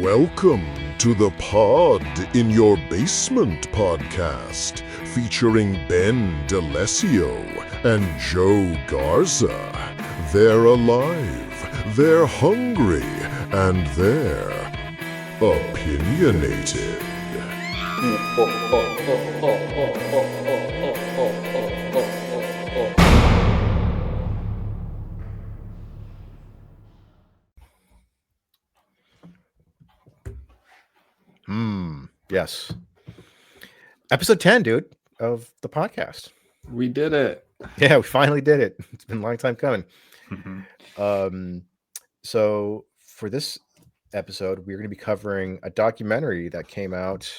Welcome to the Pod in Your Basement podcast, featuring Ben DeLessio and Joe Garza. They're alive, they're hungry, and they're opinionated. Yes. Episode 10, dude, of the podcast. We did it. Yeah, we finally did it. It's been a long time coming. Mm-hmm. So for this episode, we're going to be covering a documentary that came out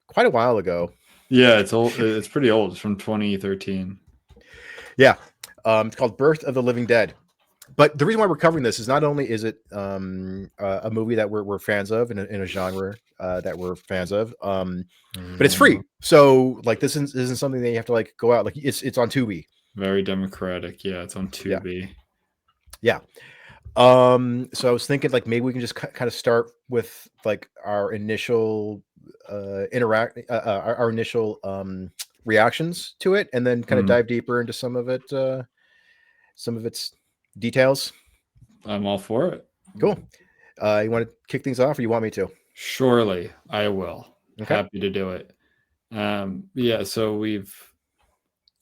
quite a while ago. Yeah, it's old. It's pretty old. It's from 2013. Yeah. It's called Birth of the Living Dead. But the reason why we're covering this is not only is it a movie that we're fans of in a genre that we're fans of, but it's free. So like this isn't something that you have to like go out. Like it's on Tubi. Very democratic. Yeah, it's on Tubi. Yeah. So I was thinking like maybe we can just kind of start with like our initial our initial reactions to it, and then kind of dive deeper into some of its details. I'm all for it. Cool. You want to kick things off, or you want me to? Surely, I will. Okay. Happy to do it. Yeah. So we've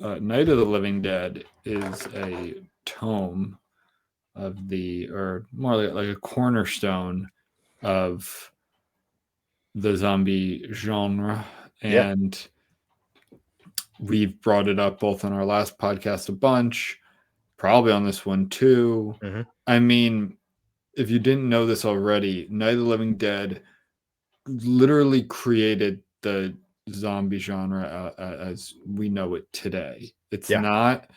Night of the Living Dead is a tome of or more like a cornerstone of the zombie genre, and we've brought it up both on our last podcast a bunch. Probably on this one too. Mm-hmm. I mean, if you didn't know this already, Night of the Living Dead literally created the zombie genre as we know it today. It's not,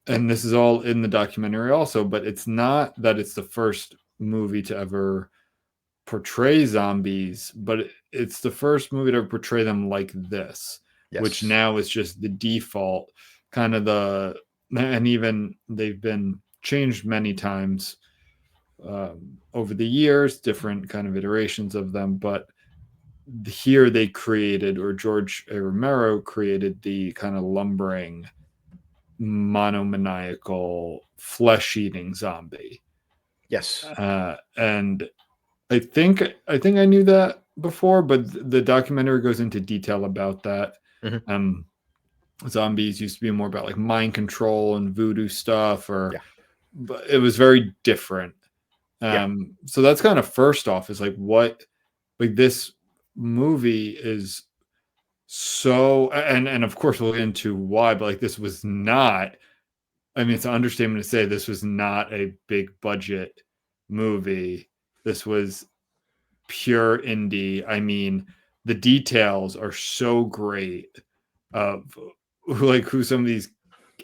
and this is all in the documentary also, but it's not that it's the first movie to ever portray zombies, but it's the first movie to ever portray them like this, which now is just the default kind of and even they've been changed many times over the years, different kind of iterations of them. But here they created, or George A. Romero created, the kind of lumbering, monomaniacal, flesh-eating zombie. Yes. And I think I knew that before, but the documentary goes into detail about that. Mm-hmm. Zombies used to be more about like mind control and voodoo stuff, but it was very different. So that's kind of first off is like what, like this movie is so, and of course we'll get into why, but like this was not, I mean, it's an understatement to say this was not a big budget movie. This was pure indie. I mean, the details are so great of like who some of these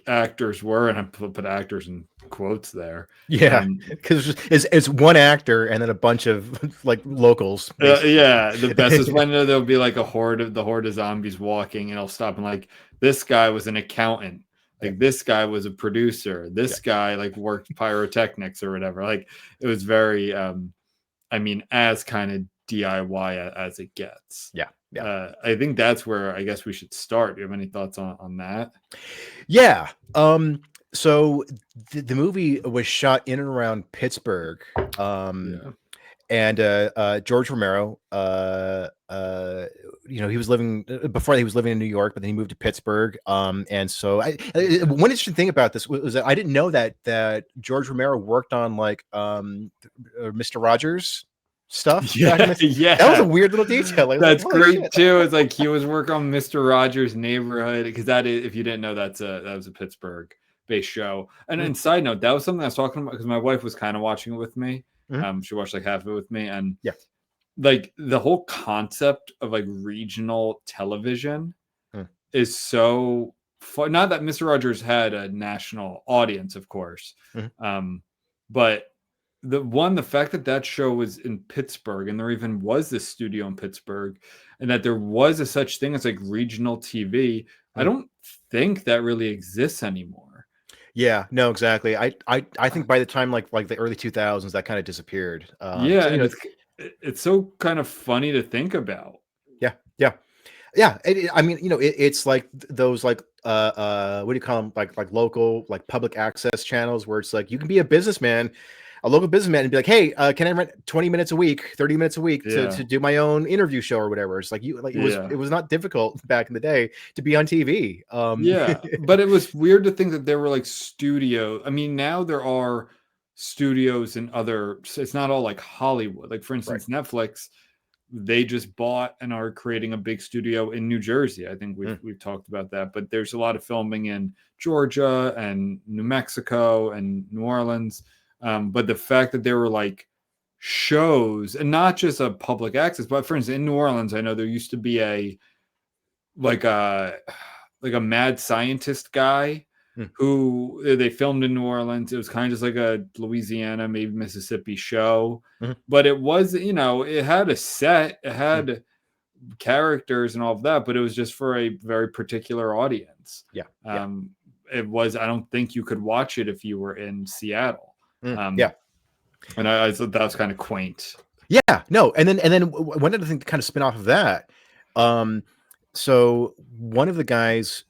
actors were, and I put actors in quotes there. Yeah, because it's one actor and then a bunch of like locals. The best is when there'll be like a horde of zombies walking, and I'll stop and like, this guy was an accountant, like this guy was a producer, this guy like worked pyrotechnics or whatever. Like it was very I mean, as kind of DIY as it gets. I think that's where I guess we should start. Do you have any thoughts on that? Yeah. So the movie was shot in and around Pittsburgh. And George Romero, he was living in New York, but then he moved to Pittsburgh. And so one interesting thing about this was that I didn't know that George Romero worked on like Mr. Rogers stuff. That was a weird little detail. That's great too. It's like he was working on Mr. Rogers' Neighborhood, because that is, if you didn't know, that was a Pittsburgh based show. And then side note, that was something I was talking about because my wife was kind of watching it with me. She watched like half of it with me, and like the whole concept of like regional television is so fun. Not that Mr. Rogers had a national audience, of course, but the fact that show was in Pittsburgh, and there even was this studio in Pittsburgh, and that there was a such thing as like regional TV, I don't think that really exists anymore. Yeah, no, exactly. I think by the time like the early 2000s, that kind of disappeared. it's so kind of funny to think about. Yeah, yeah, yeah. I mean, it's like those like what do you call them? Like local like public access channels where it's like you can be a local businessman, and be like, hey, can I rent 20 minutes a week, 30 minutes a week to Yeah. do my own interview show or whatever. It's like Yeah. it was not difficult back in the day to be on TV. Yeah, but it was weird to think that there were like studio. I mean, now there are studios in other. It's not all like Hollywood. Like for Right. instance, Netflix, they just bought and are creating a big studio in New Jersey. I think we've talked about that. But there's a lot of filming in Georgia and New Mexico and New Orleans. But the fact that there were like shows and not just a public access, but for instance, in New Orleans, I know there used to be like a mad scientist guy who they filmed in New Orleans. It was kind of just like a Louisiana, maybe Mississippi show, but it was, it had a set, it had characters and all of that, but it was just for a very particular audience. Yeah. It was, I don't think you could watch it if you were in Seattle. Yeah. And I thought that was kind of quaint. Yeah, no, and then one other thing to kind of spin off of that. So one of the guys,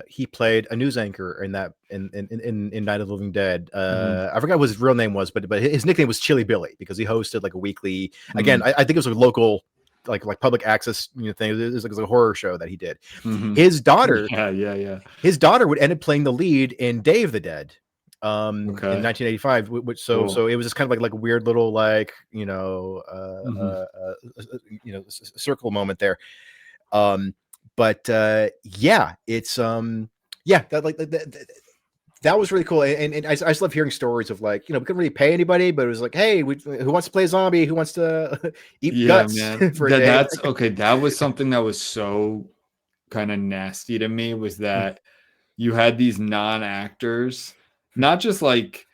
he played a news anchor in that in Night of the Living Dead. I forgot what his real name was, but his nickname was Chili Billy because he hosted like a weekly. Again, I think it was a local like public access thing. It was like a horror show that he did. His daughter, his daughter would end up playing the lead in Day of the Dead. In 1985, which so it was just kind of like a weird little like circle moment there. But yeah, it's that was really cool, and I just love hearing stories of like we couldn't really pay anybody, but it was like, hey, who wants to play a zombie? Who wants to eat guts for a day? That's okay. That was something that was so kind of nasty to me, was that you had these non-actors. Not just like,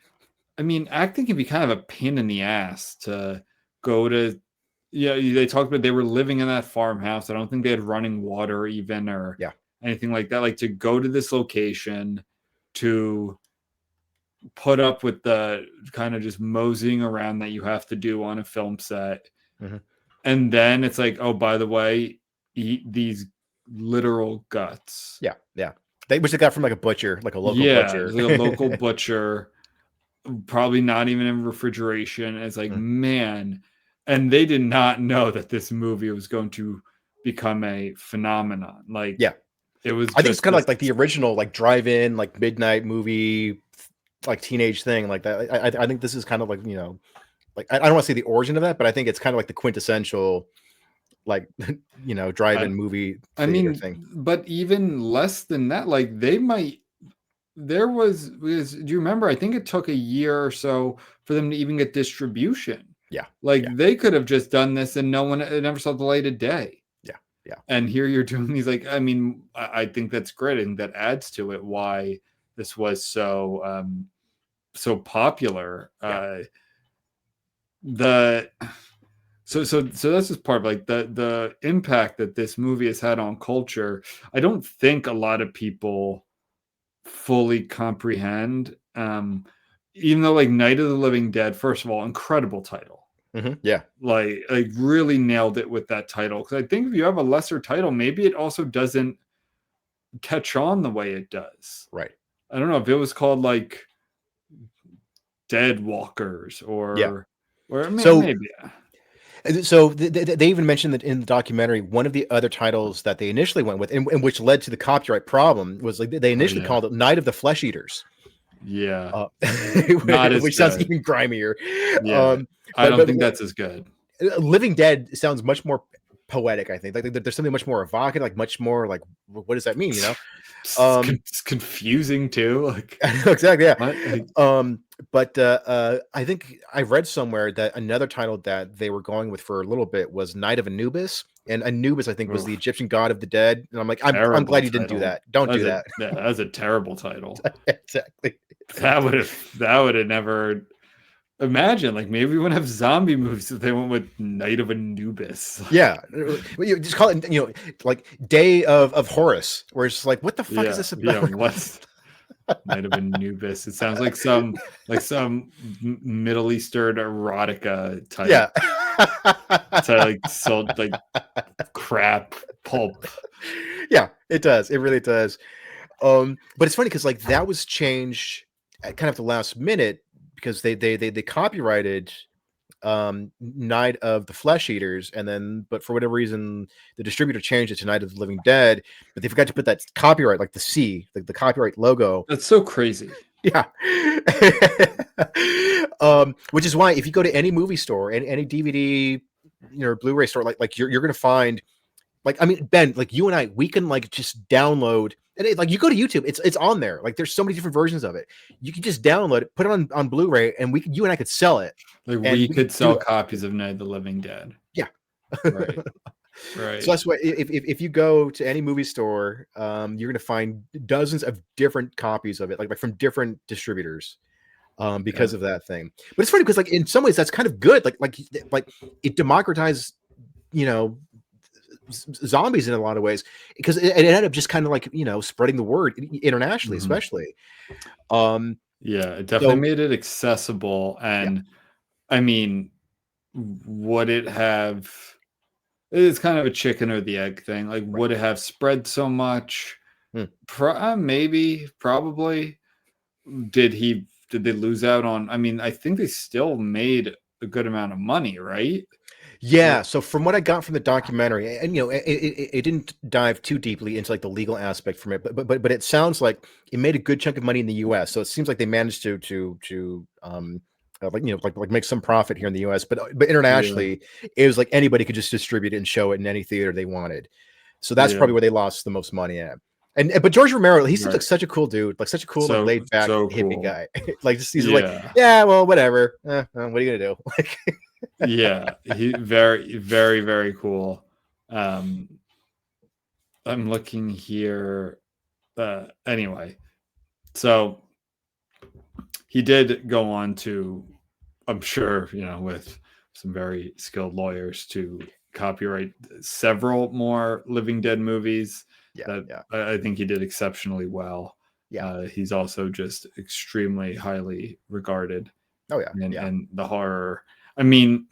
I mean, acting can be kind of a pain in the ass to go to. They talked about they were living in that farmhouse. I don't think they had running water even or anything like that. Like to go to this location to put up with the kind of just moseying around that you have to do on a film set. And then it's like, oh, by the way, eat these literal guts. Yeah. Which they got from like a butcher, like a local butcher. Like a local butcher, probably not even in refrigeration. It's like, man. And they did not know that this movie was going to become a phenomenon. Like, it was. I think it's kind of like the original, like drive-in, like midnight movie, like teenage thing, like that. I think this is kind of like like I don't want to say the origin of that, but I think it's kind of like the quintessential, like drive-in movie thing. But even less than that, like because do you remember, I think it took a year or so for them to even get distribution. They could have just done this and it never saw the light of day. And here you're doing these, like, I mean, I think that's great, and that adds to it why this was so so popular. So that's just part of like the impact that this movie has had on culture. I don't think a lot of people fully comprehend. Even though like Night of the Living Dead, first of all, incredible title. Like really nailed it with that title. Because I think if you have a lesser title, maybe it also doesn't catch on the way it does. Right. I don't know if it was called like Dead Walkers or maybe. So they even mentioned that in the documentary, one of the other titles that they initially went with, and which led to the copyright problem, was like they initially called it Night of the Flesh Eaters. Which sounds even grimier. I don't think that's as good. Living Dead sounds much more poetic, I think. Like there's something much more evocative, like much more like, what does that mean? It's confusing too. Like exactly, but I think I read somewhere that another title that they were going with for a little bit was Night of Anubis, and Anubis I think was the Egyptian god of the dead. And I'm like, I'm glad you didn't do that. Don't do that. That's a terrible title. Exactly. That would have never. Imagine, like, maybe we wouldn't have zombie movies if they went with Night of Anubis. You just call it, like Day of Horus, where it's like, what the fuck is this about? Might have been Nubis. It sounds like some Middle Eastern erotica type. Yeah. To like sold like crap pulp. Yeah, it does. It really does. But it's funny because like that was changed at kind of the last minute because they copyrighted Night of the Flesh Eaters, and then but for whatever reason the distributor changed it to Night of the Living Dead, but they forgot to put that copyright, like the C, like the copyright logo. That's so crazy. Yeah. Which is why if you go to any movie store and any DVD, Blu-ray store, like you're gonna find, like, I mean, Ben, like you and I, we can like just download, and like you go to YouTube, it's on there. Like there's so many different versions of it. You can just download it, put it on Blu-ray, and you and I could sell it. Like we could sell copies of Night of the Living Dead. Yeah. Right. Right. So that's why if you go to any movie store, you're gonna find dozens of different copies of it, like from different distributors, because of that thing. But it's funny because like in some ways that's kind of good. Like it democratized, zombies in a lot of ways, because it ended up just kind of like spreading the word internationally, especially. Yeah, it definitely made it accessible, and I mean, would it have? It's kind of a chicken or the egg thing. Like, would it have spread so much? Maybe, probably. Did they lose out on? I mean, I think they still made a good amount of money, right? Yeah. So from what I got from the documentary, and it didn't dive too deeply into like the legal aspect from it, but it sounds like it made a good chunk of money in the U.S. So it seems like they managed to like make some profit here in the U.S. But internationally, it was like anybody could just distribute it and show it in any theater they wanted. So that's probably where they lost the most money at. But George Romero, he seems like such a cool dude, like such a cool, like, laid back hippie guy. Like just he's like, well, whatever. What are you gonna do? Like, yeah, he very, very, very cool. I'm looking here. Anyway, so he did go on to, I'm sure, with some very skilled lawyers, to copyright several more Living Dead movies. I think he did exceptionally well. Yeah, he's also just extremely highly regarded. Oh yeah, and the horror. I mean,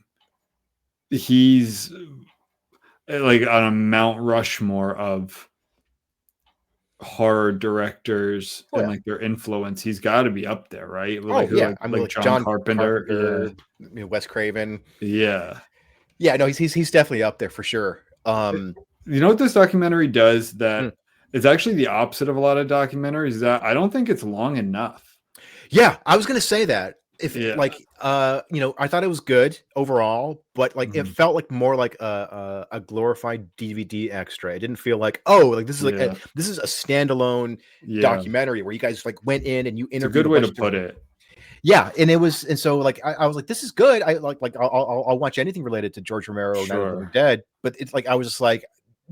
he's like on a Mount Rushmore of horror directors and like their influence. He's got to be up there, right? Like, I mean, like John Carpenter, Wes Craven. Yeah. No, he's definitely up there for sure. You know what this documentary does that is actually the opposite of a lot of documentaries, is that I don't think it's long enough. Yeah, I was gonna say that. I thought it was good overall, but like it felt like more like a glorified DVD extra. It didn't feel like, this is like this is a standalone documentary where you guys like went in and you interviewed. It's a good way to put it. Yeah, and so like I was like, this is good. I like I'll watch anything related to George Romero, Night of the Living Dead. But it's like I was just like,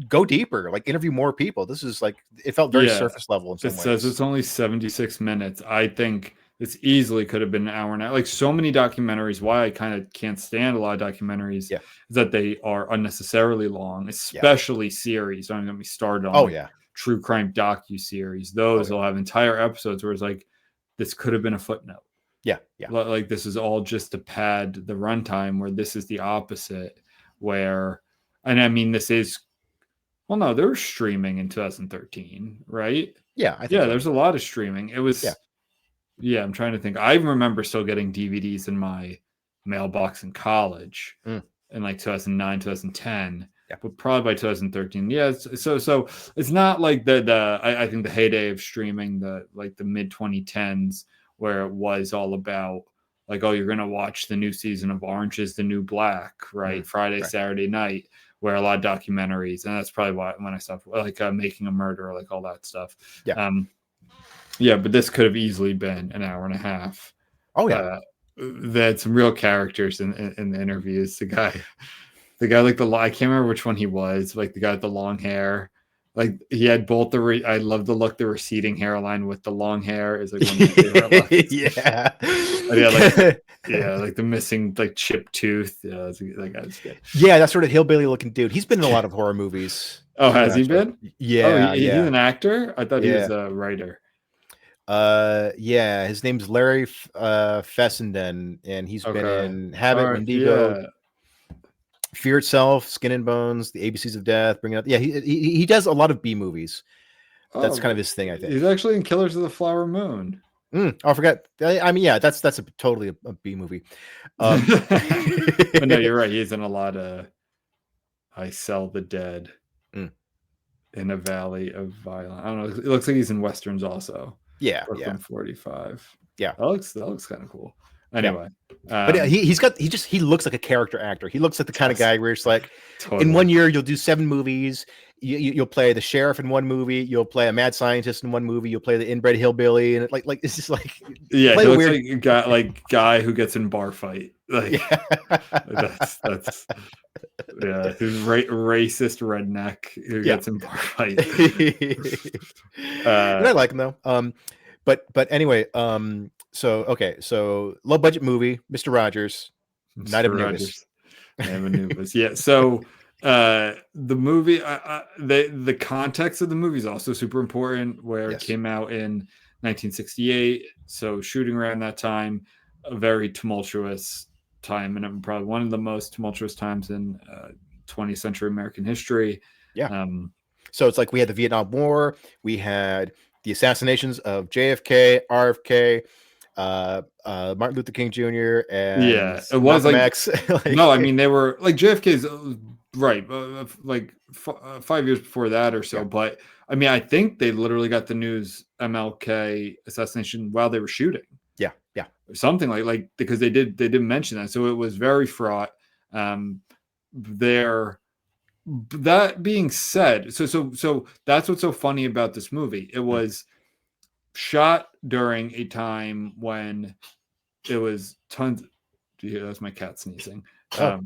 go deeper, like interview more people. This is like, it felt very surface level in some ways. It says it's only 76 minutes. I think this easily could have been an hour and a half. Like so many documentaries, why I kind of can't stand a lot of documentaries is that they are unnecessarily long, especially series. Don't get me started on true crime docu-series. Those will have entire episodes where it's like, this could have been a footnote. Yeah. Like this is all just to pad the runtime, where this is the opposite, where, and I mean, this is, well, no, they were streaming in 2013, right? Yeah. I think there's a lot of streaming. It was, I'm trying to think. I remember still getting DVDs in my mailbox in college in like 2009, 2010. Yeah. But probably by 2013. Yeah. So it's not like I think the heyday of streaming, the mid 2010s, where it was all about like, oh, you're going to watch the new season of Orange is the New Black, right? Friday, Saturday night, where a lot of documentaries, and that's probably why when I stopped, like Making a Murderer, like all that stuff. Yeah. But this could have easily been an hour and a half. Oh yeah. They had some real characters in the interviews. The guy like I can't remember which one he was, like the guy with the long hair. Like he had both I love the look, the receding hairline with the long hair is like one of my favorite looks. Like the missing like chipped tooth. Yeah, that guy's good. Yeah, that sort of hillbilly looking dude. He's been in a lot of horror movies. Oh, has he been? Yeah, he's an actor. I thought he was a writer. Yeah, his name's Larry Fessenden, and he's been Okay. in Habit, All right. Wendigo, Yeah. Fear Itself, Skin and Bones, The ABCs of Death. Bring It Up. Yeah, he does a lot of B movies. That's kind of his thing, I think. He's actually in Killers of the Flower Moon. Oh, I forgot. I mean, yeah, that's totally a B movie. But no, you're right. He's in a lot of I Sell the Dead in a Valley of Violence. I don't know. It looks like he's in Westerns also. Yeah, Brooklyn 45. Yeah. That looks kind of cool. Anyway. But yeah, he looks like a character actor. He looks like the kind of guy where it's like, totally. in 1 year you'll do 7 movies. You'll play the sheriff in one movie. You'll play a mad scientist in one movie. You'll play the inbred hillbilly, and like it's just like, yeah, he looks like a guy who gets in bar fight. Like that's yeah, who's racist redneck who gets in bar fight. And I like him though. But anyway, so low budget movie, Mr. Rogers, Night of Anubis. Yeah. So the movie, the context of the movie is also super important. Where it came out in 1968, so shooting around that time, a very tumultuous time, and probably one of the most tumultuous times in 20th century American history. Yeah. So it's like we had the Vietnam War, we had the assassinations of JFK, RFK, Martin Luther King Jr. and it was Malcolm like X. no, I mean they were like JFK's right, like 5 years before that or so. Yeah. But I mean, I think they literally got the news MLK assassination while they were shooting. Yeah, something like because they did mention that, so it was very fraught. That being said, so that's what's so funny about this movie. It was shot during a time when it was tons. Do you hear? That's my cat sneezing. Oh,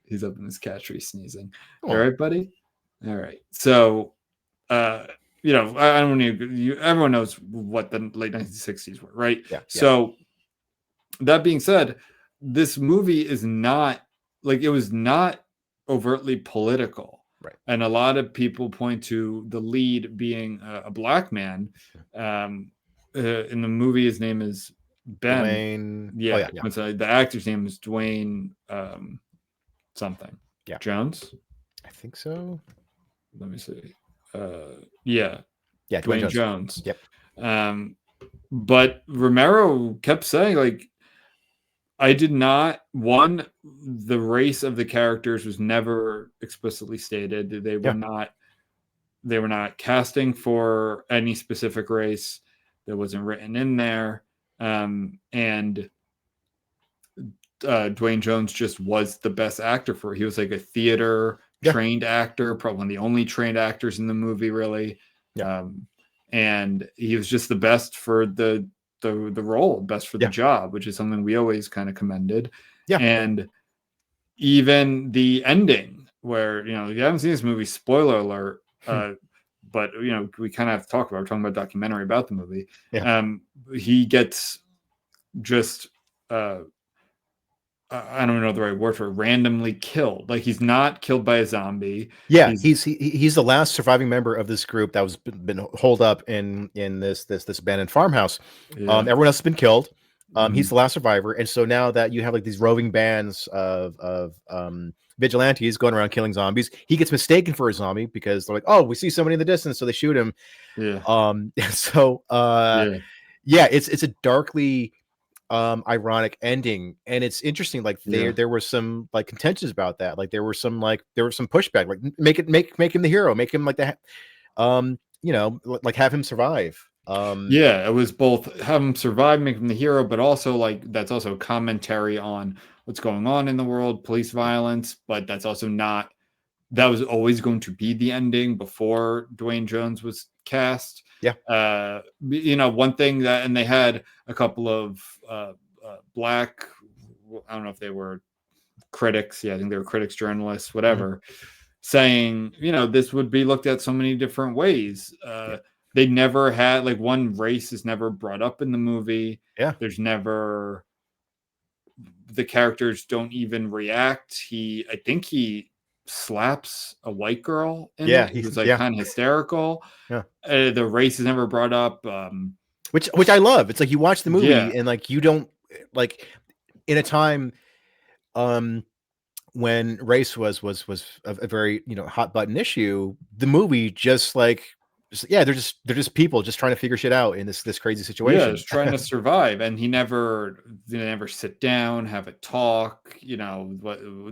he's up in his cat tree sneezing. All right, buddy. All right. So, I don't need everyone knows what the late 1960s were, right? Yeah. So, that being said, this movie is not like it was not overtly political. Right. And a lot of people point to the lead being a black man. In the movie, his name is Ben. Dwayne. Yeah. The actor's name is Dwayne something. Yeah. Jones? I think so. Let me see. Yeah, Dwayne Jones. Yep. But Romero kept saying, like, I did not. One, the race of the characters was never explicitly stated. They were not. They were not casting for any specific race. That wasn't written in there. And Dwayne Jones just was the best actor for it. He was like a theater trained actor, probably one of the only trained actors in the movie, really. And he was just the best for the role, best for the job, which is something we always kind of commended. And even the ending, where if you haven't seen this movie, spoiler alert, but we kind of have to talk about. We're talking about a documentary about the movie. He gets just I don't know the right word for it, randomly killed. Like, he's not killed by a zombie. Yeah, he's the last surviving member of this group that was been holed up in this abandoned farmhouse. Everyone else has been killed. He's the last survivor, and so now that you have like these roving bands of vigilantes going around killing zombies, he gets mistaken for a zombie because they're like, "Oh, we see somebody in the distance," so they shoot him. It's a darkly ironic ending, and it's interesting. Like there were some like contentions about that. Like there was some pushback. Like make him the hero. Make him like that. Like have him survive. It was both have him survive, make him the hero, but also like that's also commentary on what's going on in the world, police violence. But that's also not. That was always going to be the ending before Dwayne Jones was cast. One thing that, and they had a couple of black, I don't know if they were critics. I think they were critics, journalists, whatever, saying, this would be looked at so many different ways. They never had, like, one race is never brought up in the movie. There's never, the characters don't even react. I think he slaps a white girl in Yeah, it. It was like kind of hysterical. Yeah. The race is never brought up. Which I love. It's like you watch the movie Yeah. and like you don't like in a time when race was a very, you know, hot button issue, the movie just like they're just people just trying to figure shit out in this crazy situation. Yeah, just trying to survive, and they never sit down, have a talk. You know,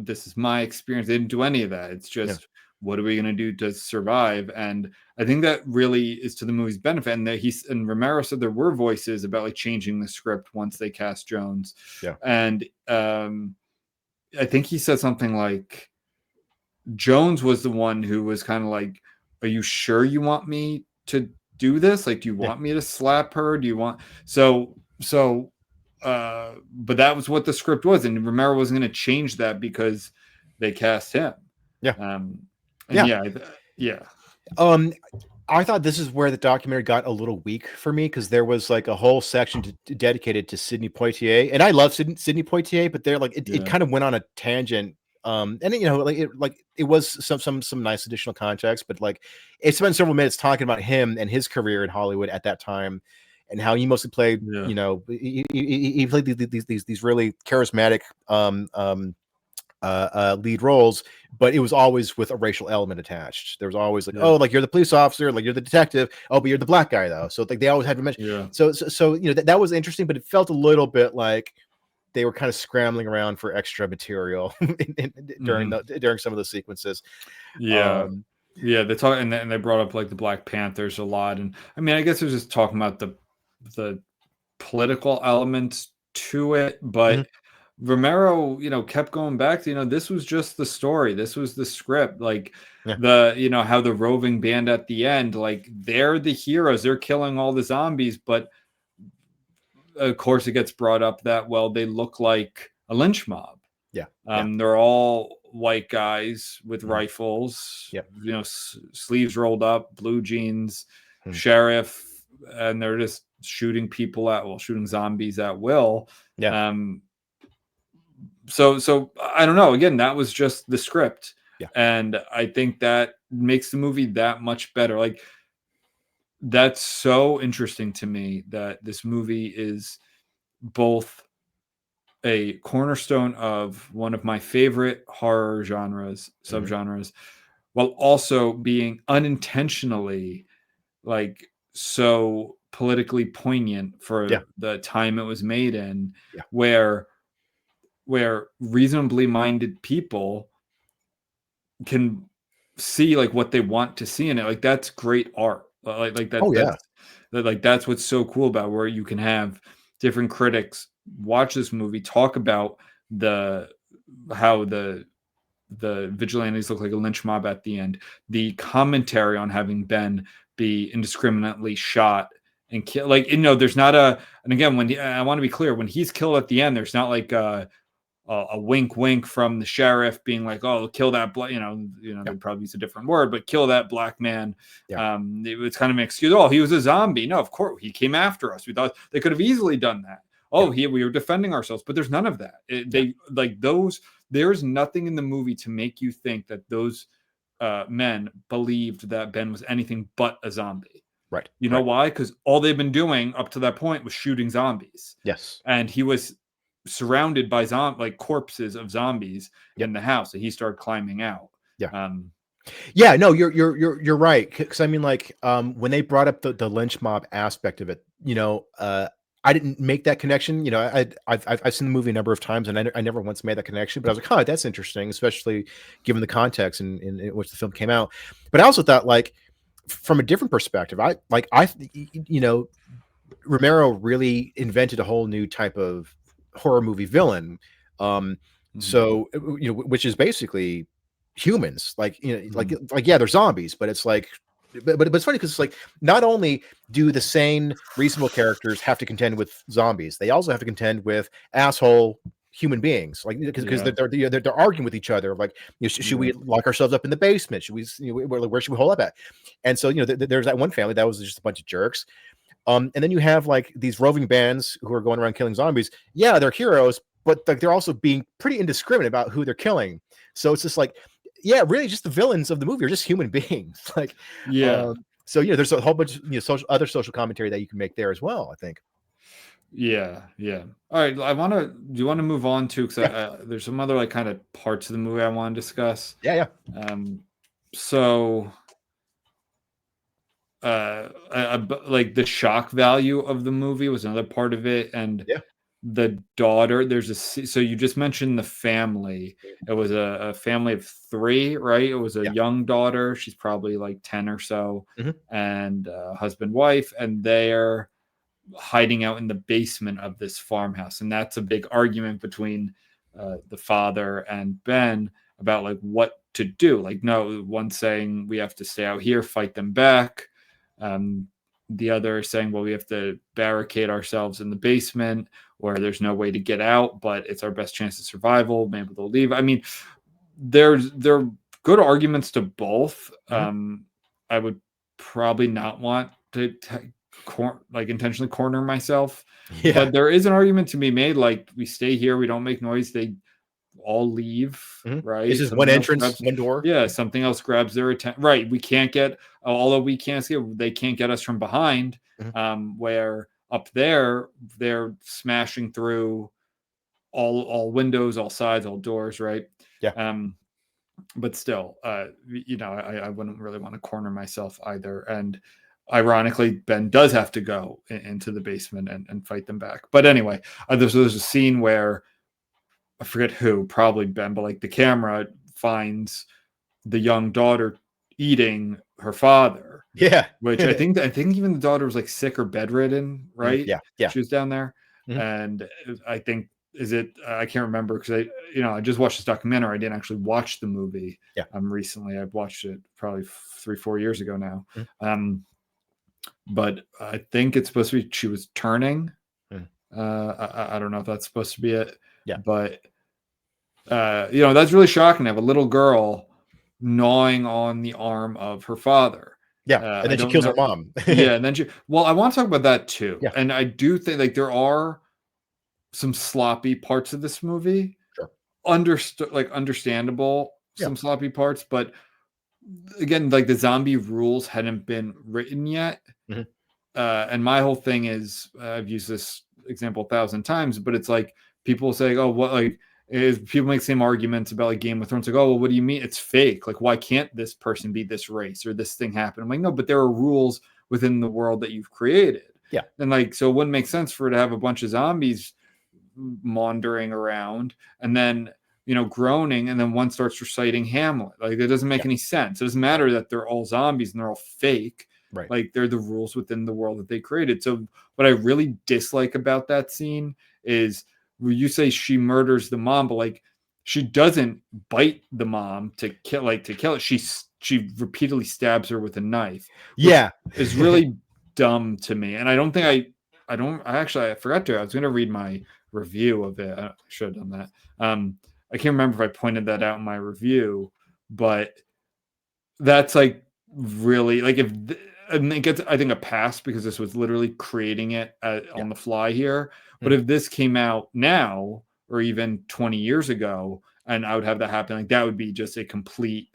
this is my experience. They didn't do any of that. It's just what are we going to do to survive? And I think that really is to the movie's benefit. And that and Romero said there were voices about like changing the script once they cast Jones. Yeah, and I think he said something like Jones was the one who was kind of like, are you sure you want me to do this? Like, do you want me to slap her? Do you want but that was what the script was, and Romero wasn't going to change that because they cast him. I thought this is where the documentary got a little weak for me, because there was like a whole section dedicated to Sidney Poitier, and I love Sidney Poitier, but they're like it kind of went on a tangent. And you know, it was some nice additional context, but like it spent several minutes talking about him and his career in Hollywood at that time, and how he mostly played, you know, he played these really charismatic lead roles, but it was always with a racial element attached. There was always like, oh, like you're the police officer, like you're the detective, oh, but you're the black guy though. So like they always had to mention. So you know that was interesting, but it felt a little bit like they were kind of scrambling around for extra material during some of the sequences. They talk, and they brought up like the Black Panthers a lot, and I mean, I guess it was just talking about the political elements to it, but Romero, you know, kept going back to, you know, this was just the story, this was the script, like you know, how the roving band at the end, like they're the heroes, they're killing all the zombies, but of course it gets brought up that, well, they look like a lynch mob. They're all white guys with rifles, you know, sleeves rolled up, blue jeans, sheriff, and they're just shooting shooting zombies at will. So I don't know, again, that was just the script, and I think that makes the movie that much better. Like, that's so interesting to me that this movie is both a cornerstone of one of my favorite horror subgenres, while also being unintentionally like so politically poignant for the time it was made in, where reasonably minded people can see like what they want to see in it. Like, that's great art. Like that. That's what's so cool about where you can have different critics watch this movie, talk about how the vigilantes look like a lynch mob at the end, the commentary on having Ben be indiscriminately shot and killed. Like, you know, there's not and again, I want to be clear, when he's killed at the end, there's not like a wink from the sheriff being like, oh, kill that you know they'd probably use a different word, but kill that black man. It was kind of an excuse. Oh, he was a zombie. No, of course he came after us. We thought they could have easily done that. Oh, we were defending ourselves, but there's none of that. There's nothing in the movie to make you think that those men believed that Ben was anything but a zombie. Right. You know why? Because all they've been doing up to that point was shooting zombies. Yes. And he was surrounded by corpses of zombies in the house, and he started climbing out. No, you're right, because I mean, like, when they brought up the lynch mob aspect of it, you know, I didn't make that connection. You know, I've seen the movie a number of times, and I never once made that connection, but I was like, oh, that's interesting, especially given the context in which the film came out. But I also thought, like, from a different perspective, you know, Romero really invented a whole new type of horror movie villain, so, you know, which is basically humans, like, you know, like they're zombies, but it's like, but it's funny because it's like, not only do the sane reasonable characters have to contend with zombies, they also have to contend with asshole human beings, like, because they're arguing with each other, like, you know, should we lock ourselves up in the basement, should we, you know, where should we hole up at? And so, you know, there's that one family that was just a bunch of jerks. And then you have like these roving bands who are going around killing zombies. Yeah, they're heroes, but like they're also being pretty indiscriminate about who they're killing. So it's just like, yeah, really just the villains of the movie are just human beings. Like, Yeah. so there's a whole bunch of other social commentary that you can make there as well, I think. Yeah. All right. Do you want to move on to, because there's some other like kind of parts of the movie I want to discuss. Yeah. So like the shock value of the movie was another part of it, and the daughter, so you just mentioned the family. It was a family of 3, right? It was a young daughter, she's probably like 10 or so, and husband, wife, and they're hiding out in the basement of this farmhouse. And that's a big argument between the father and Ben about like what to do. Like, no, one saying we have to stay out here, fight them back. The other is saying, well, we have to barricade ourselves in the basement where there's no way to get out, but it's our best chance of survival. Maybe they'll leave. I mean, there are good arguments to both. I would probably not want to like intentionally corner myself, but there is an argument to be made. Like, we stay here, we don't make noise, they all leave, right? This is one entrance, one door. Yeah, something else grabs their attention. Right. We can't get, although we can't see it, they can't get us from behind. Where up there, they're smashing through all windows, all sides, all doors, right? Yeah. But still, I wouldn't really want to corner myself either. And ironically, Ben does have to go into the basement and fight them back. But anyway, there's a scene where, I forget who, probably Ben, but like the camera finds the young daughter eating her father. Yeah. Which I think even the daughter was like sick or bedridden, right? Yeah. She was down there. And I think, I can't remember, because I just watched this documentary. I didn't actually watch the movie recently. I've watched it probably 3-4 years ago now. But I think it's supposed to be she was turning. I don't know if that's supposed to be it. Yeah. But that's really shocking to have a little girl gnawing on the arm of her father. Yeah. And then she kills her mom. And then I want to talk about that too. Yeah. And I do think like there are some sloppy parts of this movie. Sure. Understandable, some sloppy parts, but again, like the zombie rules hadn't been written yet. And my whole thing is, I've used this example 1,000 times, but it's like people say, oh, what, like, is people make the same arguments about like Game of Thrones, like, oh, well, what do you mean it's fake? Like, why can't this person be this race or this thing happen? I'm like, no, but there are rules within the world that you've created. Yeah. And like, so it wouldn't make sense for it to have a bunch of zombies maundering around and then groaning, and then one starts reciting Hamlet. Like, it doesn't make any sense. It doesn't matter that they're all zombies and they're all fake. Right. Like, they're the rules within the world that they created. So what I really dislike about that scene is where you say she murders the mom, but like, she doesn't bite the mom to kill it. She repeatedly stabs her with a knife. Yeah. Is really dumb to me. And I don't think I forgot to. I was going to read my review of it. I should have done that. I can't remember if I pointed that out in my review, but that's like really like it gets, I think, a pass because this was literally creating it on the fly here. But if this came out now or even 20 years ago and I would have that happen, like that would be just a complete,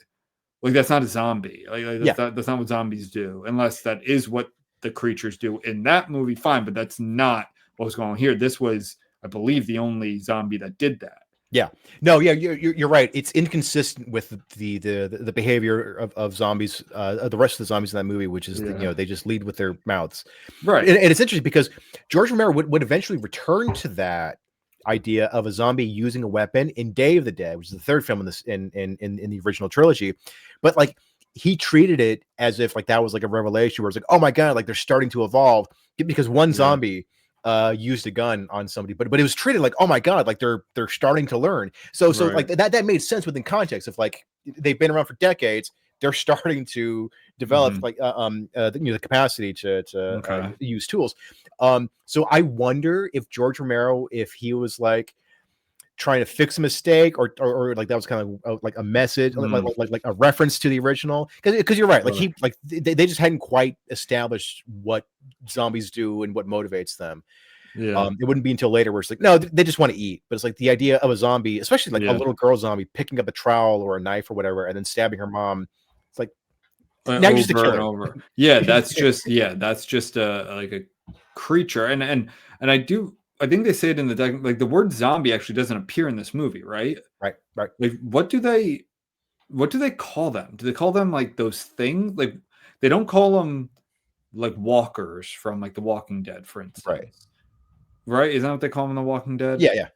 like that's not a zombie. That's not what zombies do, unless that is what the creatures do in that movie. Fine, but that's not what was going on here. This was, I believe, the only zombie that did that. Yeah. No, yeah, you're right. It's inconsistent with the behavior of zombies, the rest of the zombies in that movie, which is they just lead with their mouths. Right. And it's interesting because George Romero would eventually return to that idea of a zombie using a weapon in Day of the Dead, which is the third film in this in the original trilogy. But like, he treated it as if like that was like a revelation where it's like, oh my God, like they're starting to evolve because one zombie used a gun on somebody, but it was treated like, oh my God, like they're starting to learn. So like that made sense within context of like, they've been around for decades. They're starting to develop like the capacity to use tools. So I wonder if George Romero, if he was like trying to fix a mistake or like that was kind of like a message, like a reference to the original, because you're right, like they just hadn't quite established what zombies do and what motivates them. Yeah. It wouldn't be until later where it's like, no, they just want to eat. But it's like the idea of a zombie, especially like a little girl zombie picking up a trowel or a knife or whatever, and then stabbing her mom. It's like, now you're just a over and killer. over. Yeah, that's just a creature. And I think they say it in the like the word zombie actually doesn't appear in this movie, right? Right. Like what do they call them? Do they call them like those things? Like they don't call them like walkers from like The Walking Dead, for instance. Right? Isn't that what they call them in The Walking Dead? Yeah.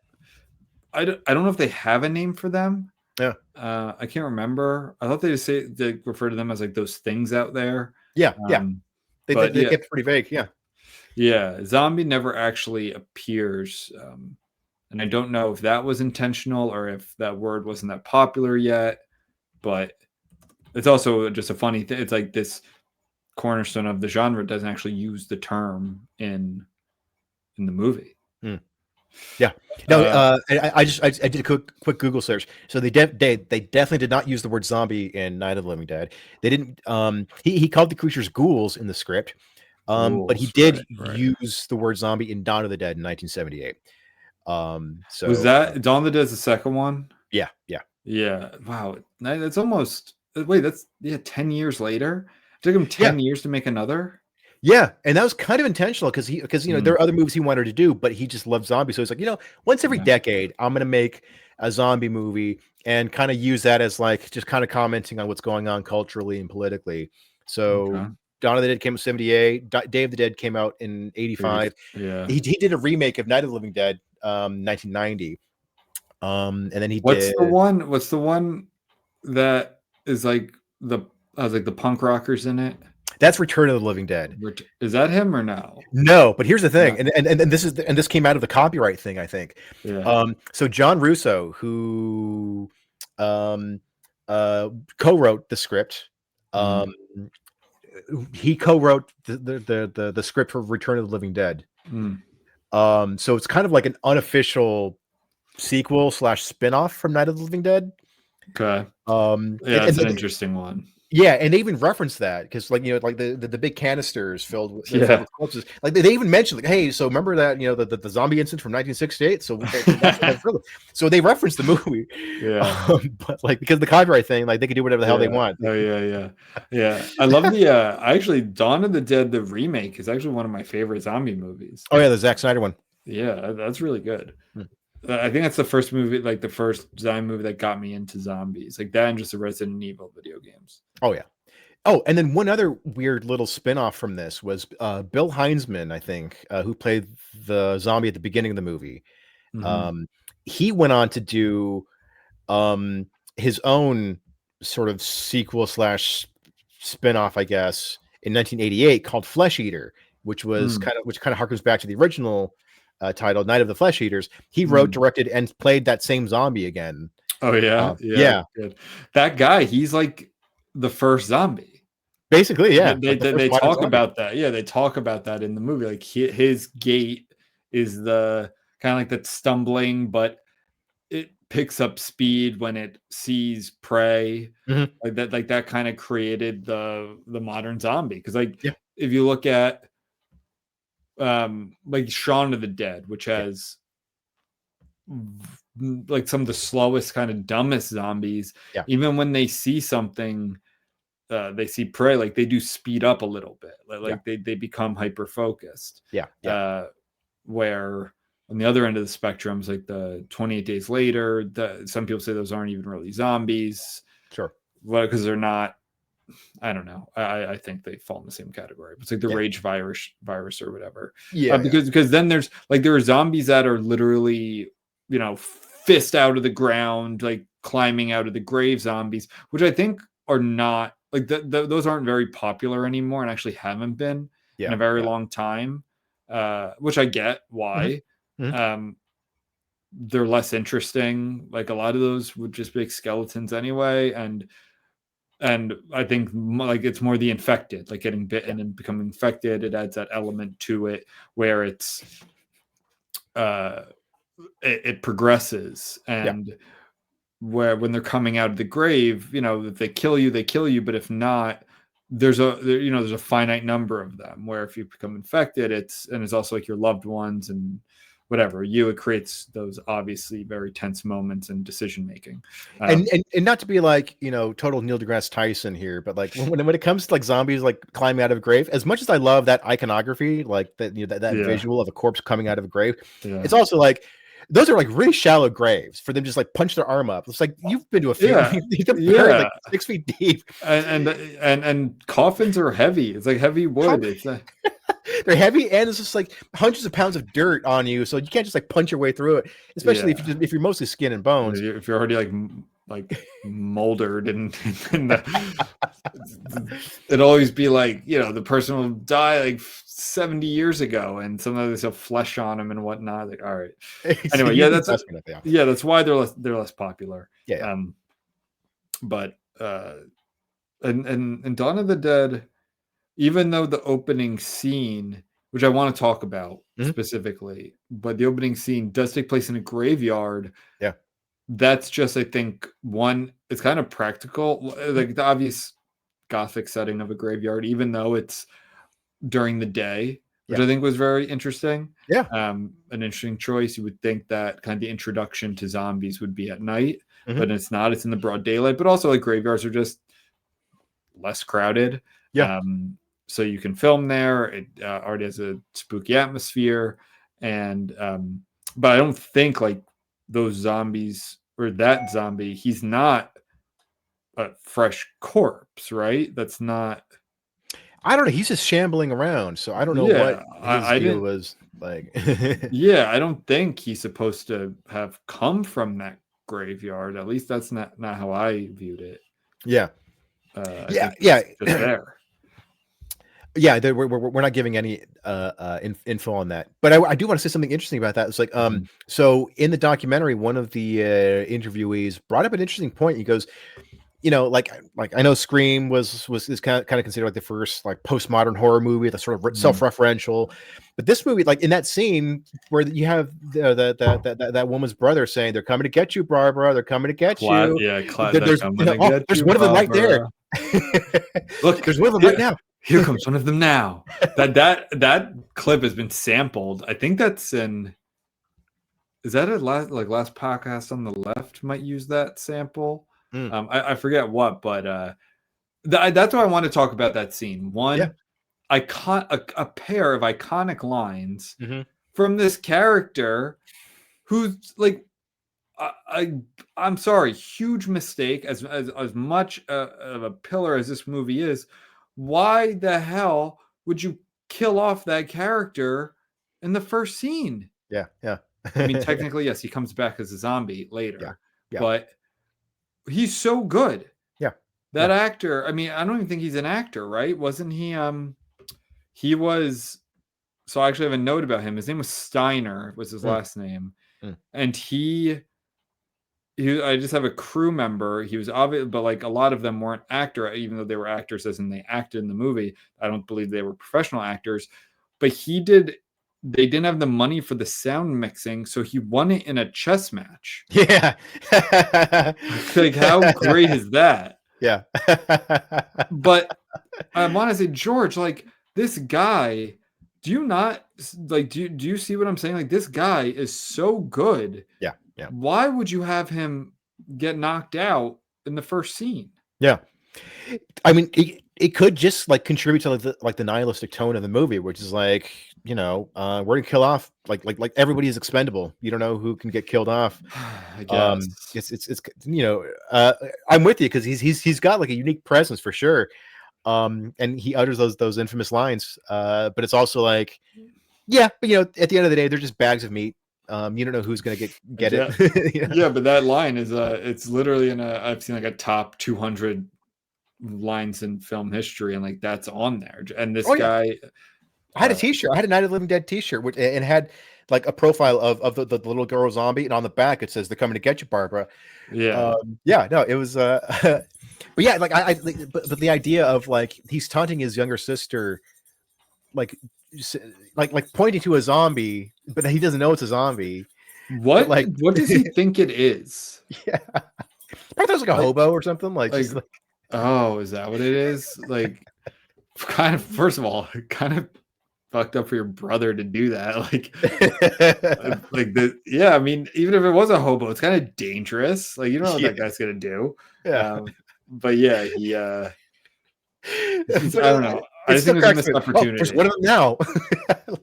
I don't know if they have a name for them. Yeah. I can't remember. I thought they refer to them as like those things out there. Yeah. They kept pretty vague. Yeah. Yeah. Zombie never actually appears. And I don't know if that was intentional or if that word wasn't that popular yet. But it's also just a funny thing. It's like this cornerstone of the genre doesn't actually use the term in the movie. Yeah. No, I did a quick Google search. So they definitely did not use the word zombie in Night of the Living Dead. They didn't. He called the creatures ghouls in the script, but he did use the word zombie in Dawn of the Dead in 1978. So was that Dawn of the Dead the second one? Yeah. Wow, that's almost 10 years later. It took him 10 years to make another. Yeah, and that was kind of intentional because there are other movies he wanted to do, but he just loved zombies. So he's like, once every decade, I'm gonna make a zombie movie and kind of use that as like just kind of commenting on what's going on culturally and politically. So Dawn of the Dead came out in 78. Day of the Dead came out in 85. Yeah, he did a remake of Night of the Living Dead, 1990. And then What's the one that is like the punk rockers in it? That's Return of the Living Dead. Is that him or no? No, but here's the thing, and this came out of the copyright thing, I think. Yeah. So John Russo, who co-wrote the script, he co-wrote the script for Return of the Living Dead. So it's kind of like an unofficial sequel / spinoff from Night of the Living Dead. Okay. It's an interesting one. Yeah, and they even reference that because, like, like the big canisters filled with corpses. Like they even mentioned, like, hey, so remember that the zombie incident from 1968? So they referenced the movie. Yeah, but like because the copyright thing, like they can do whatever the hell they want. Oh yeah. I love the actually Dawn of the Dead the remake is actually one of my favorite zombie movies. Oh yeah, the Zack Snyder one. Yeah, that's really good. I think that's the first movie, like the first zombie movie that got me into zombies, like that and just the Resident Evil video games. Oh yeah. Oh, and then one other weird little spin-off from this was Bill Heinzman, I think, who played the zombie at the beginning of the movie. He went on to do his own sort of sequel / spin-off, I guess, in 1988 called Flesh Eater, which was kind of harkens back to the original title, Night of the Flesh Eaters. He wrote, directed, and played that same zombie again. Oh yeah, yeah. Good. That guy, he's like the first zombie. Basically, yeah. They talk about that. Yeah, they talk about that in the movie. Like his gait is the kind of like that stumbling, but it picks up speed when it sees prey. Like that kind of created the modern zombie. Because if you look at like Shaun of the Dead, which has like some of the slowest, kind of dumbest zombies, even when they see something, they see prey, like they do speed up a little bit, like they become hyper focused. Where on the other end of the spectrum is like the 28 Days Later, some people say those aren't even really zombies. Sure. Well, because they're not. I don't know. I think they fall in the same category. It's like the rage virus or whatever. Because then there are zombies that are literally, fist out of the ground, like climbing out of the grave zombies, which I think are not like those aren't very popular anymore and actually haven't been in a very long time. Which I get why. They're less interesting. Like a lot of those would just be like skeletons anyway, and I think like it's more the infected, like getting bitten and becoming infected. It adds that element to it where it's it progresses, and where when they're coming out of the grave, if they kill you, they kill you, but if not, there's a finite number of them, where if you become infected, it's also like your loved ones and whatever it creates those obviously very tense moments in decision making. And not to be like, total Neil deGrasse Tyson here, but like when it comes to like zombies like climbing out of a grave, as much as I love that iconography, like that that visual of a corpse coming out of a grave, it's also like those are like really shallow graves for them just like punch their arm up. It's like you've been to a few, buried like 6 feet deep, and coffins are heavy. It's like heavy wood. It's they're heavy, and it's just like hundreds of pounds of dirt on you, so you can't just like punch your way through it, especially if you're mostly skin and bones. If you're already like moldered and it'll always be like, the person will die like 70 years ago, and sometimes they have flesh on them and whatnot. Like, all right. Anyway, that's why they're less popular. But and Dawn of the Dead, even though the opening scene, which I want to talk about specifically, but the opening scene does take place in a graveyard. Yeah. That's just, I think, one, it's kind of practical, like the obvious Gothic setting of a graveyard, even though it's during the day, which I think was very interesting. Yeah. An interesting choice. You would think that kind of the introduction to zombies would be at night, but it's not. It's in the broad daylight. But also, like, graveyards are just less crowded. Yeah. So you can film there. It already has a spooky atmosphere, and but I don't think like those zombies or that zombie, he's not a fresh corpse, right? That's not. I don't know. He's just shambling around, so I don't know what his deal was like. I don't think he's supposed to have come from that graveyard. At least that's not how I viewed it. Yeah. Just there. Yeah, we're not giving any info on that, but I do want to say something interesting about that. It's like, so in the documentary, one of the interviewees brought up an interesting point. He goes, like I know Scream is kind of considered like the first like postmodern horror movie that's sort of self-referential, but this movie, like in that scene where you have that woman's brother saying, "They're coming to get you, Barbara. They're coming to get you." Yeah, there's one of them right there. Look, there's one of them right now. Here comes one of them now. That clip has been sampled. I think that's in. Is that a last podcast on the left might use that sample? I forget what, but that's why I want to talk about that scene. One, a pair of iconic lines from this character, who's like, I'm sorry, huge mistake. As much of a pillar as this movie is. Why the hell would you kill off that character in the first scene? Yeah. I mean, technically, yes, he comes back as a zombie later, but he's so good. Yeah. That actor, I mean, I don't even think he's an actor, right? Wasn't he? He was, so I actually have a note about him. His name was Steiner, was his last name. And I just have a crew member. He was obvious, but like a lot of them weren't actor, even though they were actors, as in they acted in the movie. I don't believe they were professional actors, but they didn't have the money for the sound mixing, so he won it in a chess match. Yeah. Like, how great is that? Yeah. But I want to say, George, like, this guy, do you see what I'm saying? Like, this guy is so good. Yeah. Why would you have him get knocked out in the first scene? Yeah. I mean, it could just like contribute to the nihilistic tone of the movie, which is like, we're gonna kill off like everybody is expendable. You don't know who can get killed off. I guess. It's I'm with you because he's got like a unique presence for sure. And he utters those infamous lines. But it's also like, but at the end of the day, they're just bags of meat. You don't know who's gonna get it. Yeah, but that line is it's literally I've seen like a top 200 lines in film history, and like that's on there. And this guy, I had a T-shirt. I had a Night of the Living Dead T-shirt, which and had like a profile of the little girl zombie, and on the back it says, "They're coming to get you, Barbara." Yeah, no, it was. But yeah, like but the idea of like he's taunting his younger sister, like pointing to a zombie, but he doesn't know it's a zombie. What does he think it is? Yeah, I thought it was like a hobo or something. Like oh, is that what it is? Like, kind of, first of all, kind of fucked up for your brother to do that. I mean, even if it was a hobo, it's kind of dangerous. Like, you don't know what that guy's gonna do. Yeah. But yeah, he's, I don't know. I just think it was a missed opportunity. There's one of them now.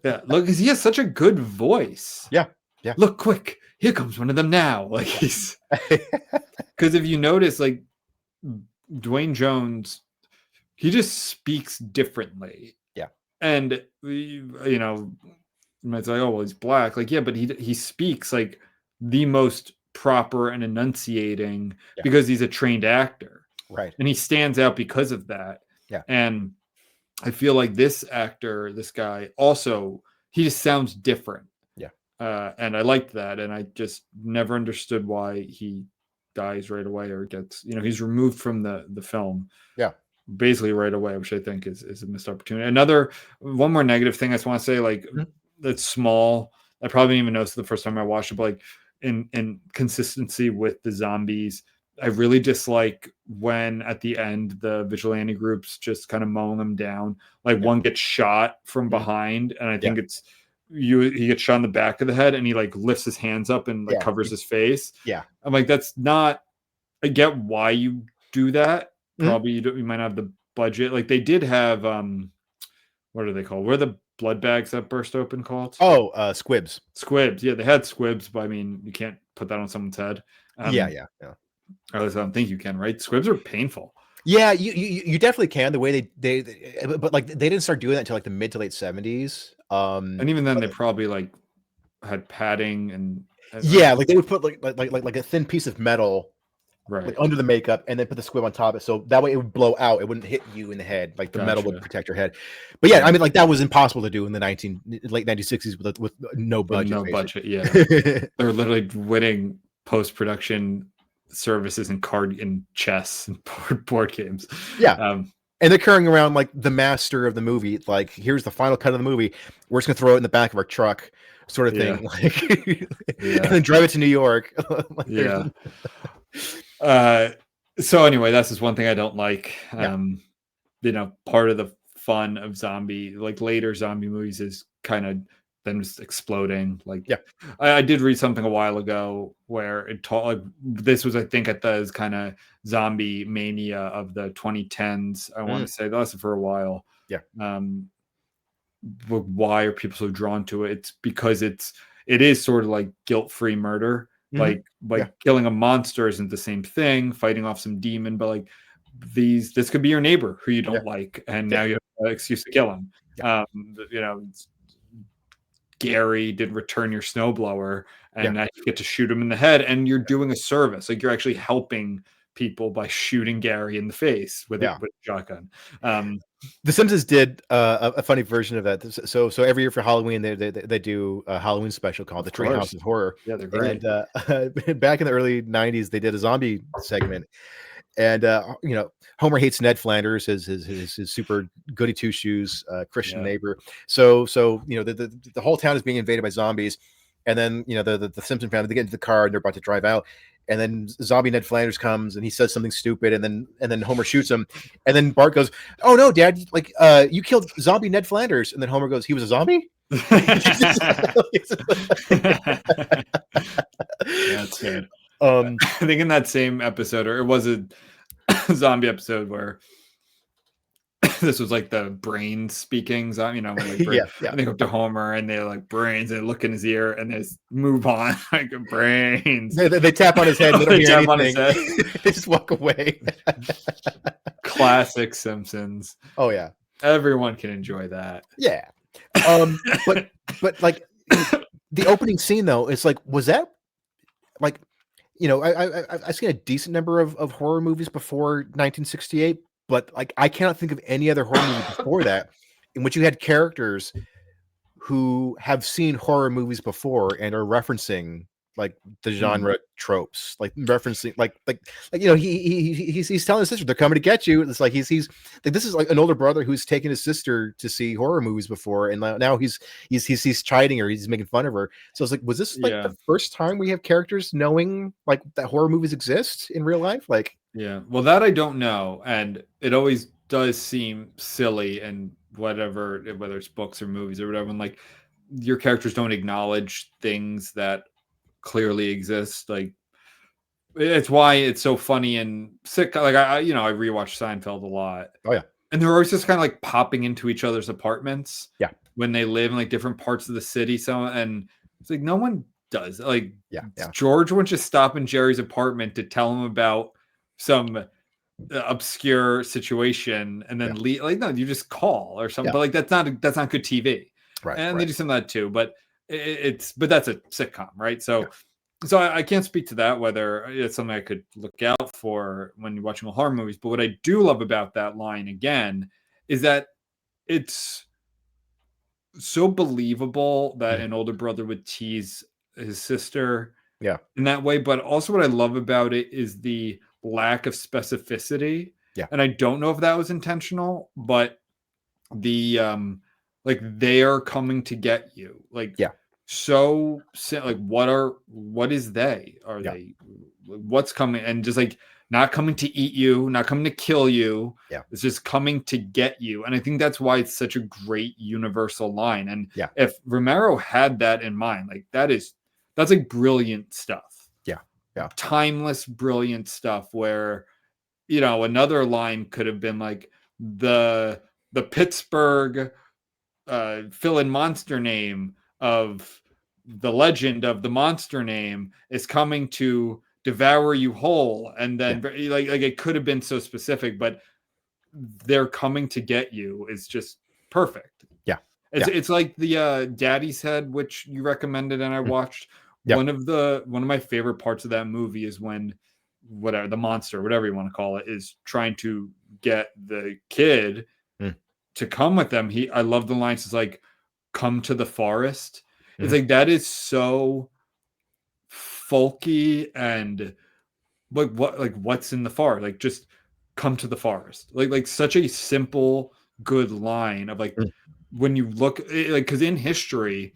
Yeah, look, because he has such a good voice. Yeah. Look, quick, here comes one of them now. Like, he's because if you notice, like, Dwayne Jones, he just speaks differently. Yeah. And you might say, oh well, he's black. Like, yeah, but he speaks like the most proper and enunciating because he's a trained actor. Right. And he stands out because of that. Yeah. And I feel like this actor, this guy, also, he just sounds different. Yeah. And I liked that. And I just never understood why he dies right away or gets, he's removed from the film. Yeah. Basically right away, which I think is a missed opportunity. One more negative thing I just want to say, like, that's small. I probably didn't even notice the first time I watched it, but like in consistency with the zombies, I really dislike when at the end the vigilante groups just kind of mowing them down. Like one gets shot from behind, and I think he gets shot in the back of the head, and he like lifts his hands up and like covers his face. Yeah, I'm like, that's not. I get why you do that. Probably you might not have the budget. Like they did have what are they called? What are the blood bags that burst open called? Oh, squibs. Squibs. Yeah, they had squibs, but I mean, you can't put that on someone's head. Yeah. At least I don't think you can, right? Squibs are painful. Yeah, you definitely can. The way they but like they didn't start doing that until like the mid to late 70s. And even then, they probably like had padding and like they would put like a thin piece of metal right like under the makeup, and then put the squib on top of it, so that way it would blow out. It wouldn't hit you in the head. Like the metal would protect your head. But yeah, I mean, like that was impossible to do in the late 1960s with no budget. No budget. Yeah, they're literally winning post-production services and chess and board games. Yeah. And they're carrying around like the master of the movie. Like, here's the final cut of the movie. We're just gonna throw it in the back of our truck, sort of thing. Like, and then drive it to New York. Like, so anyway, that's just one thing I don't like. Part of the fun of later zombie movies is kind of them just exploding. Like, I did read something a while ago where it taught like this was, I think, at the kind of zombie mania of the 2010s. I want to say that lasted for a while. Yeah. Why are people so drawn to it? It's because it is sort of like guilt-free murder. Like killing a monster isn't the same thing. Fighting off some demon, but like this could be your neighbor who you don't like, and now you have an excuse to kill him. Gary did return your snowblower, and now you get to shoot him in the head, and you're doing a service. Like you're actually helping people by shooting Gary in the face with a shotgun. The Simpsons did a funny version of that. So every year for Halloween, they do a Halloween special called The Treehouse of Horror. Yeah, they're great. And back in the early 90s, they did a zombie segment. And Homer hates Ned Flanders, his super goody two shoes Christian neighbor. So the whole town is being invaded by zombies, and then the Simpson family, they get into the car and they're about to drive out, and then zombie Ned Flanders comes and he says something stupid, and then Homer shoots him, and then Bart goes, "Oh no, Dad! Like you killed zombie Ned Flanders," and then Homer goes, "He was a zombie." That's good. I think in that same episode, or it was a zombie episode where this was like the brain speaking zombie, when they go up to Homer and they're like brains, and they look in his ear and they move on like brains. They tap on his head. They don't hear anything. They just walk away. Classic Simpsons. Oh yeah, everyone can enjoy that. Yeah, but like the opening scene though, it's like, was that like, I've seen a decent number of horror movies before 1968, but like I cannot think of any other horror movie before that in which you had characters who have seen horror movies before and are referencing like the genre tropes, like referencing like he's telling his sister they're coming to get you. It's like he's like, this is like an older brother who's taken his sister to see horror movies before, and now he's chiding her, he's making fun of her. So it's like, was this like the first time we have characters knowing like that horror movies exist in real life? Like, well, that I don't know, and it always does seem silly and whatever, whether it's books or movies or whatever, and like your characters don't acknowledge things that clearly exist. Like it's why it's so funny and sick. Like I rewatch Seinfeld a lot. Oh yeah. And they're always just kind of like popping into each other's apartments. Yeah. When they live in like different parts of the city. So, and it's like, no one does. Like, Yeah. George wouldn't just stop in Jerry's apartment to tell him about some obscure situation and then leave. Like, no, you just call or something. But like, that's not good TV. Right. And they do some of that too. But but that's a sitcom, right? So. So I can't speak to that, whether it's something I could look out for when you're watching horror movies. But what I do love about that line, again, is that it's so believable that an older brother would tease his sister in that way. But also what I love about it is the lack of specificity. Yeah. And I don't know if that was intentional, but the like they are coming to get you. Like so like what is they are they what's coming, and just like not coming to eat you, not coming to kill you, it's just coming to get you. And I think that's why it's such a great universal line. And if Romero had that in mind, like that's like brilliant stuff, timeless brilliant stuff, where another line could have been like the Pittsburgh fill-in monster name of the legend of the monster name is coming to devour you whole, and then like it could have been so specific, but they're coming to get you is just perfect. It's like the Daddy's Head, which you recommended and I watched. One of my favorite parts of that movie is when the monster, whatever you want to call it, is trying to get the kid to come with them. I love the lines. It's like, come to the forest. It's like, that is so folky and like what's in the forest? Like, just come to the forest. Like such a simple, good line of like, when you look like, because in history,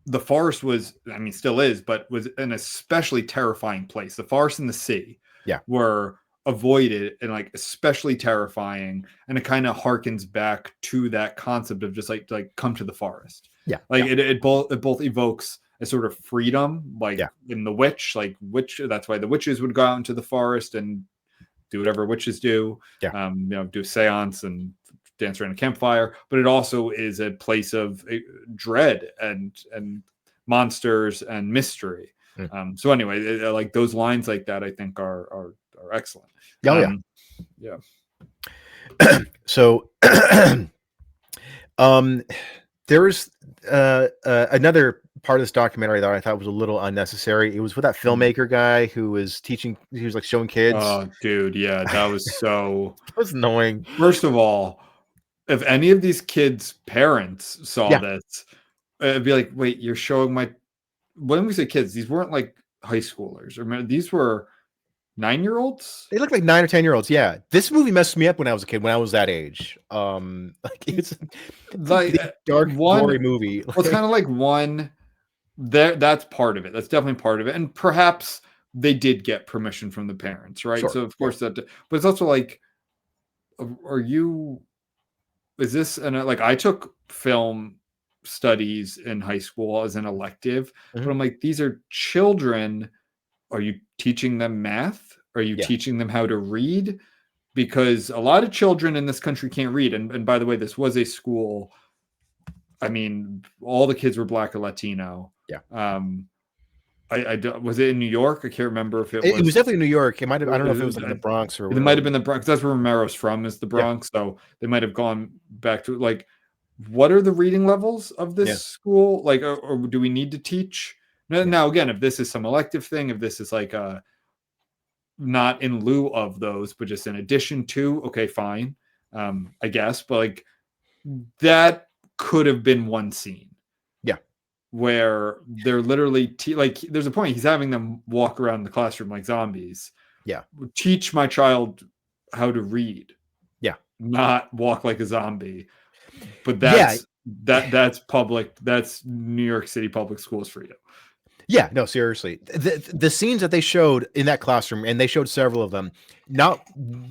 the forest was, I mean, still is, but was an especially terrifying place. The forest and the sea were avoided and like especially terrifying, and it kind of harkens back to that concept of just like come to the forest. It both evokes a sort of freedom, like in the witch, that's why the witches would go out into the forest and do whatever witches do, do a seance and dance around a campfire. But it also is a place of dread and monsters and mystery. So anyway, like those lines like that, I think are excellent. So there's another part of this documentary that I thought was a little unnecessary. It was with that filmmaker guy who was teaching, he was like showing kids. Oh dude, that was so it was annoying. First of all, if any of these kids' parents saw this, it'd be like, wait, you're showing when we say kids, these weren't like high schoolers. Remember, these were 9-year-olds. They look like 9 or 10-year-olds. Yeah, this movie messed me up when I was a kid. When I was that age, it's like a dark, gory movie. Well, it's kind of like one. That's part of it. That's definitely part of it, and perhaps they did get permission from the parents, right? Sure. So of course that, but it's also like, is this? And like, I took film studies in high school as an elective, but I'm like, these are children. Are you teaching them math? Are you teaching them how to read? Because a lot of children in this country can't read. And by the way, this was a school. I mean, all the kids were Black or Latino. Was it in New York? I can't remember if it was. It was definitely New York. It might have. I don't know if it was in the Bronx or. It might have been the Bronx. That's where Romero's from, is the Bronx. So they might have gone back to like, what are the reading levels of this school? Like, or do we need to teach? Now, again, if this is some elective thing, if this is like not in lieu of those, but just in addition to, okay, fine, I guess. But like, that could have been one scene. Where they're literally like, there's a point he's having them walk around the classroom like zombies. Teach my child how to read. Not walk like a zombie. But that's public. That's New York City public schools for you. Yeah, no, seriously. The scenes that they showed in that classroom, and they showed several of them, not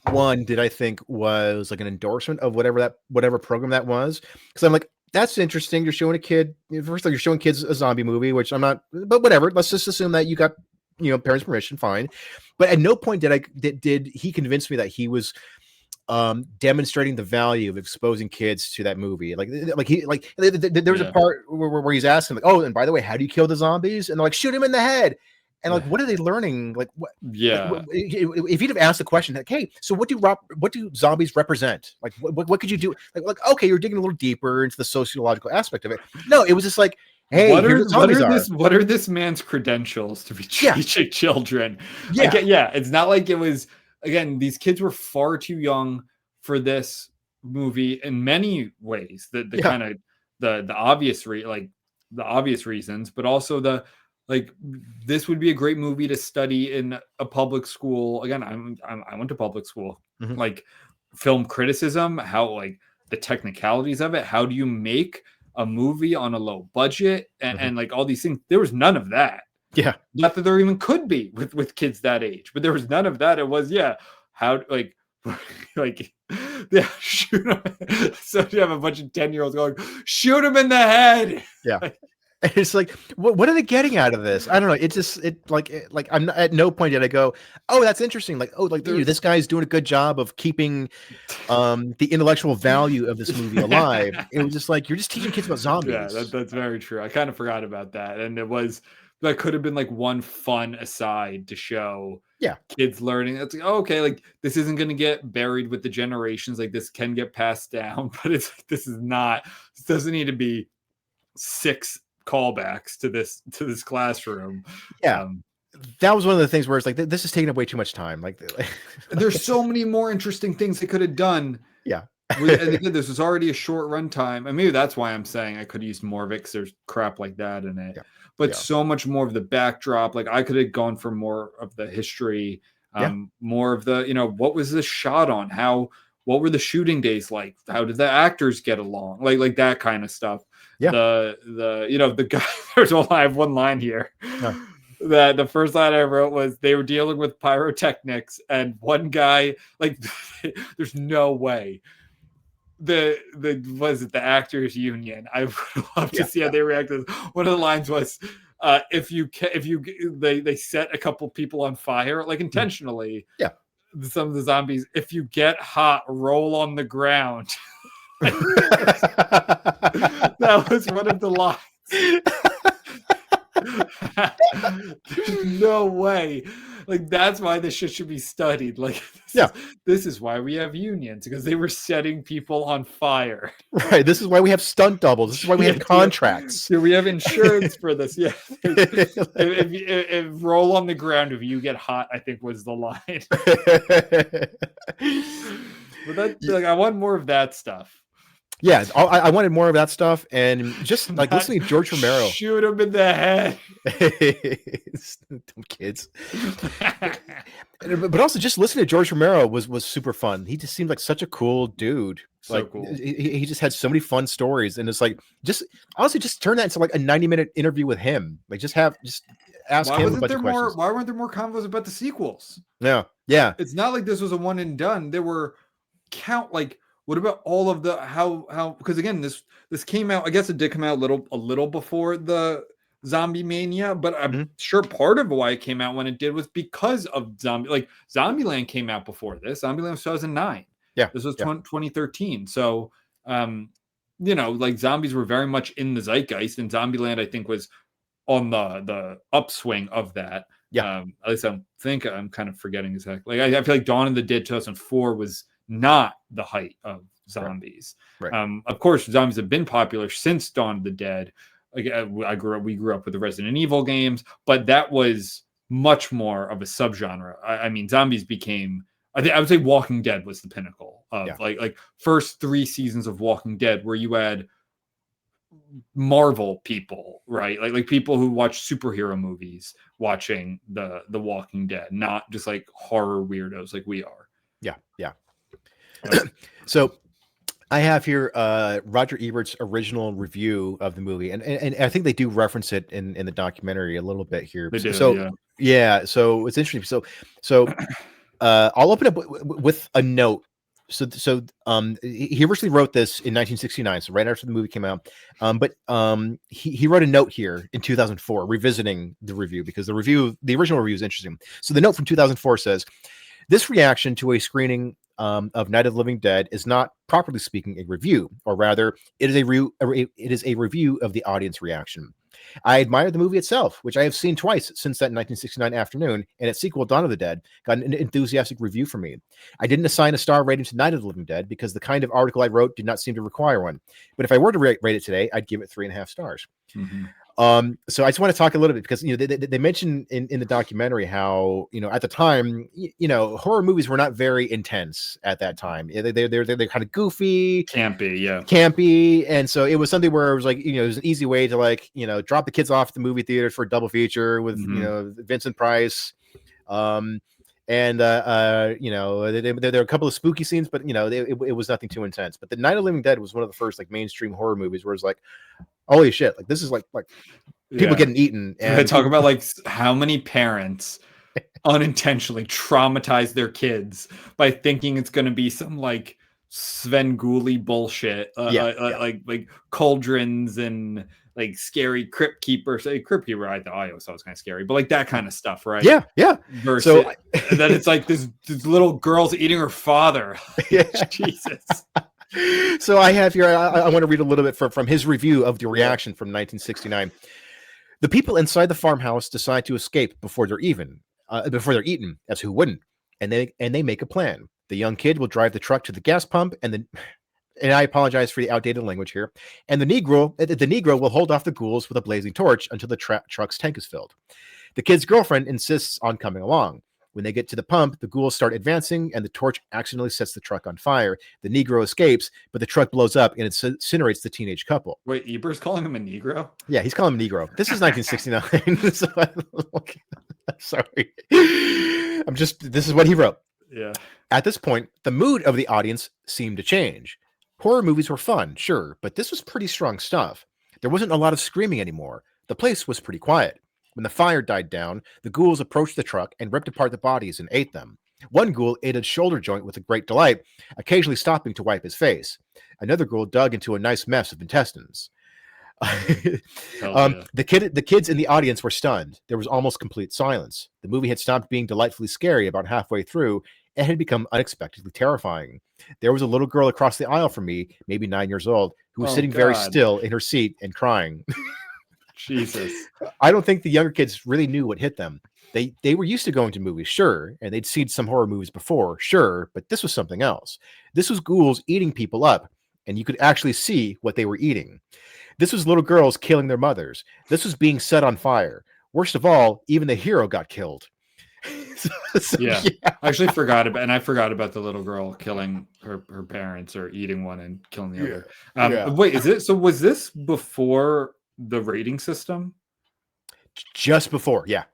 one did I think was like an endorsement of whatever program that was. Because I'm like, that's interesting. You're showing a kid. First of all, you're showing kids a zombie movie, which I'm not. But whatever. Let's just assume that you got parents' permission. Fine. But at no point did he convince me that he was demonstrating the value of exposing kids to that movie. There was a part where he's asking like, oh, and by the way, how do you kill the zombies? And they're like, shoot him in the head. And like, what are they learning? Like, what? Yeah. Like, if you'd have asked the question, like, hey, so what do zombies represent? Like, what could you do? Like, okay, you're digging a little deeper into the sociological aspect of it. No, it was just like, hey, what are this man's credentials to be teaching children? Yeah, it's not like it was. Again, these kids were far too young for this movie in many ways. The kind of the obvious reasons, but also this would be a great movie to study in a public school. Again, I went to public school. Mm-hmm. Like film criticism, how like the technicalities of it. How do you make a movie on a low budget and like all these things? There was none of that. Yeah. Not that there even could be with kids that age, but there was none of that. It was, how shoot him. So you have a bunch of 10-year-olds going, shoot him in the head. Yeah. It's like, what are they getting out of this? I don't know. I'm not, at no point did I go, oh, that's interesting. Like, oh, like this guy's doing a good job of keeping the intellectual value of this movie alive. It was just like, you're just teaching kids about zombies. Yeah, that's very true. I kind of forgot about that. And that could have been like one fun aside to show kids learning. That's like, oh, okay, like this isn't going to get buried with the generations. Like this can get passed down, but it's like, this doesn't need to be 6 callbacks to this classroom. Yeah. That was one of the things where it's like, this is taking up way too much time. Like there's so many more interesting things they could have done. Yeah. And again, this was already a short run time. And maybe that's why I'm saying I could have used more of it, because there's crap like that in it. Yeah. But so much more of the backdrop. Like I could have gone for more of the history, more of the, what was this shot on? What were the shooting days like? How did the actors get along? Like that kind of stuff. Yeah. The guy, I have one line here. That the first line I wrote was they were dealing with pyrotechnics, and one guy, like, there's no way. The actors union. I would love to see how they reacted. One of the lines was, they set a couple people on fire, like intentionally. Yeah. Some of the zombies, if you get hot, roll on the ground. That was one of the lines. There's no way. Like that's why this shit should be studied. Like this is why we have unions, because they were setting people on fire. Right. This is why we have stunt doubles. This is why we have contracts. We have insurance for this. Yeah. If roll on the ground if you get hot, I think was the line. But that's like I want more of that stuff. Yeah, I wanted more of that stuff, and just like listening to George Romero. Shoot him in the head. Dumb kids. But also just listening to George Romero was super fun. He just seemed like such a cool dude. So cool. He just had so many fun stories, and it's like honestly turn that into like a 90-minute interview with him. Like just ask him a bunch of questions. Why weren't there more convos about the sequels? Yeah. It's not like this was a one and done. There were what about all of the how because again this came out, I guess it did come out a little before the Zombie Mania, but I'm sure part of why it came out when it did was because of Zombieland came out before this. Zombieland was 2009. Yeah. This was 2013. So like zombies were very much in the zeitgeist, and Zombieland I think was on the upswing of that. Yeah. At least I think I'm kind of forgetting exactly. Like I feel like Dawn of the Dead 2004 was not the height of zombies. Right. Of course, zombies have been popular since Dawn of the Dead. Like we grew up with the Resident Evil games, but that was much more of a subgenre. I mean, zombies became. I would say Walking Dead was the pinnacle of like first 3 seasons of Walking Dead, where you had Marvel people, right? Like people who watch superhero movies watching the Walking Dead, not just like horror weirdos like we are. Yeah. So I have here Roger Ebert's original review of the movie, and I think they do reference it in the documentary a little bit here. They do, so yeah. yeah, so it's interesting. So I'll open up with a note. He originally wrote this in 1969, so right after the movie came out. But he wrote a note here in 2004, revisiting the review, because the original review is interesting. So the note from 2004 says, "This reaction to a screening of Night of the Living Dead is not, properly speaking, a review, or rather, it is a review of the audience reaction. I admire the movie itself, which I have seen twice since that 1969 afternoon, and its sequel, Dawn of the Dead, got an enthusiastic review from me. I didn't assign a star rating to Night of the Living Dead because the kind of article I wrote did not seem to require one. But if I were to rate it today, I'd give it 3.5 stars." Mm-hmm. So I just want to talk a little bit, because they mentioned in the documentary how at the time horror movies were not very intense at that time. They're kind of goofy, campy, and so it was something where it was like it was an easy way to drop the kids off at the movie theater for a double feature with Vincent Price. And there are a couple of spooky scenes, but it was nothing too intense. But the Night of the Living Dead was one of the first mainstream horror movies where it's like, holy shit, this is like people getting eaten. And I talk about how many parents unintentionally traumatize their kids by thinking it's going to be some Svengoolie bullshit, like cauldrons and scary crypt keepers. Crypt keeper, I always thought was kind of scary, but that kind of stuff, right? Yeah. Versus and then it's this little girl's eating her father. Jesus. So I have here, I want to read a little bit from his review of the reaction from 1969. "The people inside the farmhouse decide to escape before they're eaten, as who wouldn't? And they make a plan. The young kid will drive the truck to the gas pump, and I apologize for the outdated language here. And the Negro will hold off the ghouls with a blazing torch until the truck's tank is filled. The kid's girlfriend insists on coming along. When they get to the pump, the ghouls start advancing, and the torch accidentally sets the truck on fire. The Negro escapes, but the truck blows up and incinerates the teenage couple." Wait, Eber's calling him a Negro? Yeah, he's calling him a Negro. This is 1969. So I'm sorry. This is what he wrote. Yeah. "At this point, the mood of the audience seemed to change. Horror movies were fun, sure, but this was pretty strong stuff. There wasn't a lot of screaming anymore. The place was pretty quiet. When the fire died down, the ghouls approached the truck and ripped apart the bodies and ate them. One ghoul ate a shoulder joint with a great delight, occasionally stopping to wipe his face. Another ghoul dug into a nice mess of intestines." The kids in the audience were stunned. There was almost complete silence. The movie had stopped being delightfully scary about halfway through and had become unexpectedly terrifying. There was a little girl across the aisle from me, maybe 9 years old, who was sitting very still in her seat and crying." Jesus. "I don't think the younger kids really knew what hit them. They were used to going to movies, sure, and they'd seen some horror movies before, sure, but this was something else. This was ghouls eating people up, and you could actually see what they were eating. This was little girls killing their mothers. This was being set on fire. Worst of all, even the hero got killed." Yeah. I actually forgot about the little girl killing her parents, or eating one and killing the other. Wait, was this before the rating system? Just before, yeah.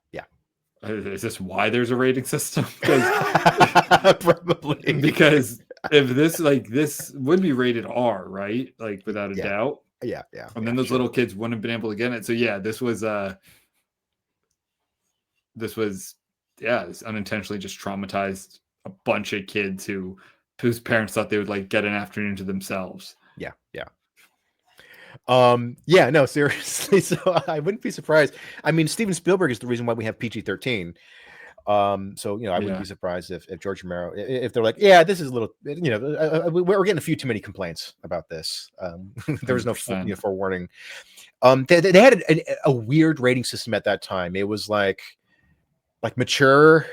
Is this why there's a rating system? Probably. Because if this would be rated R, right? Without a doubt. Yeah. And then those little kids wouldn't have been able to get it. So yeah, this unintentionally just traumatized a bunch of kids whose parents thought they would get an afternoon to themselves. Yeah. No, seriously. So I wouldn't be surprised. I mean, Steven Spielberg is the reason why we have PG-13. I wouldn't be surprised if George Romero, if they're like, yeah, this is a little, we're getting a few too many complaints about this. There was no forewarning. They had a weird rating system at that time. It was like mature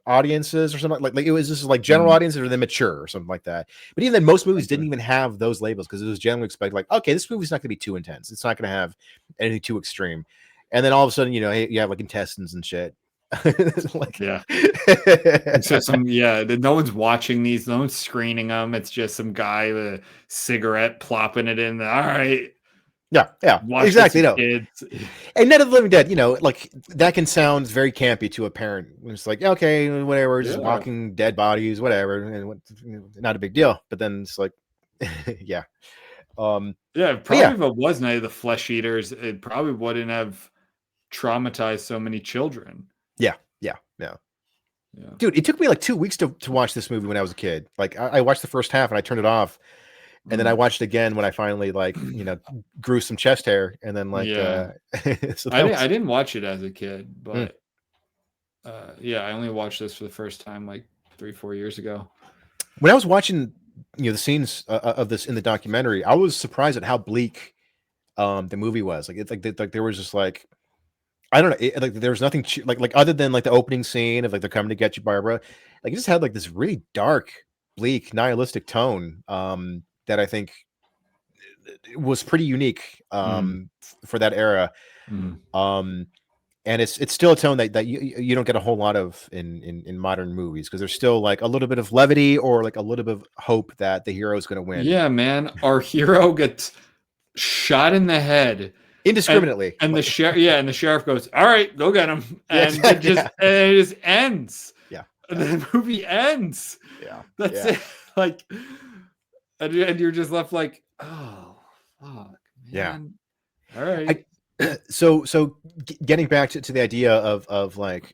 audiences or something, like it was just general audiences, or then mature or something like that. But even then, most movies didn't even have those labels, because it was generally expected okay, this movie's not going to be too intense, it's not going to have anything too extreme. And then all of a sudden, you have intestines and shit. So no one's watching these, no one's screening them. It's just some guy with a cigarette plopping it in there. All right. Yeah, exactly. And Night of the Living Dead, that can sound very campy to a parent. It's like, okay, whatever, just walking dead bodies, whatever, and not a big deal. But then it's like, Yeah. Yeah, But probably yeah, if it was Night of the Flesh Eaters, it probably wouldn't have traumatized so many children. yeah. Yeah. Dude, it took me like 2 weeks to watch this movie when I was a kid. Like I watched the first half and I turned it off, and then I Mm. watched it again when I finally grew some chest hair, and then Yeah. so I that didn't was I didn't watch it as a kid, mm. but yeah, I only watched this for the first time like 3-4 years ago. When I was watching the scenes of this in the documentary, I was surprised at how bleak the movie was. Like it's like there was just like I don't know, like there was nothing like other than like the opening scene of like they're coming to get you, Barbara. Like it just had like this really dark, bleak, nihilistic tone that I think was pretty unique Mm. for that era. Mm. And it's still a tone that you don't get a whole lot of in modern movies, because there's still like a little bit of levity or like a little bit of hope that the hero is going to win Yeah, man, our hero gets shot in the head, indiscriminately. and the Like, sheriff, yeah, and the sheriff goes, "All right, go get him," yeah, and it exactly. just Yeah, and it just ends. yeah, And the movie ends. yeah, That's yeah, it. Like, and you're just left like, oh, fuck, yeah. man. All right. I, so getting back to the idea of like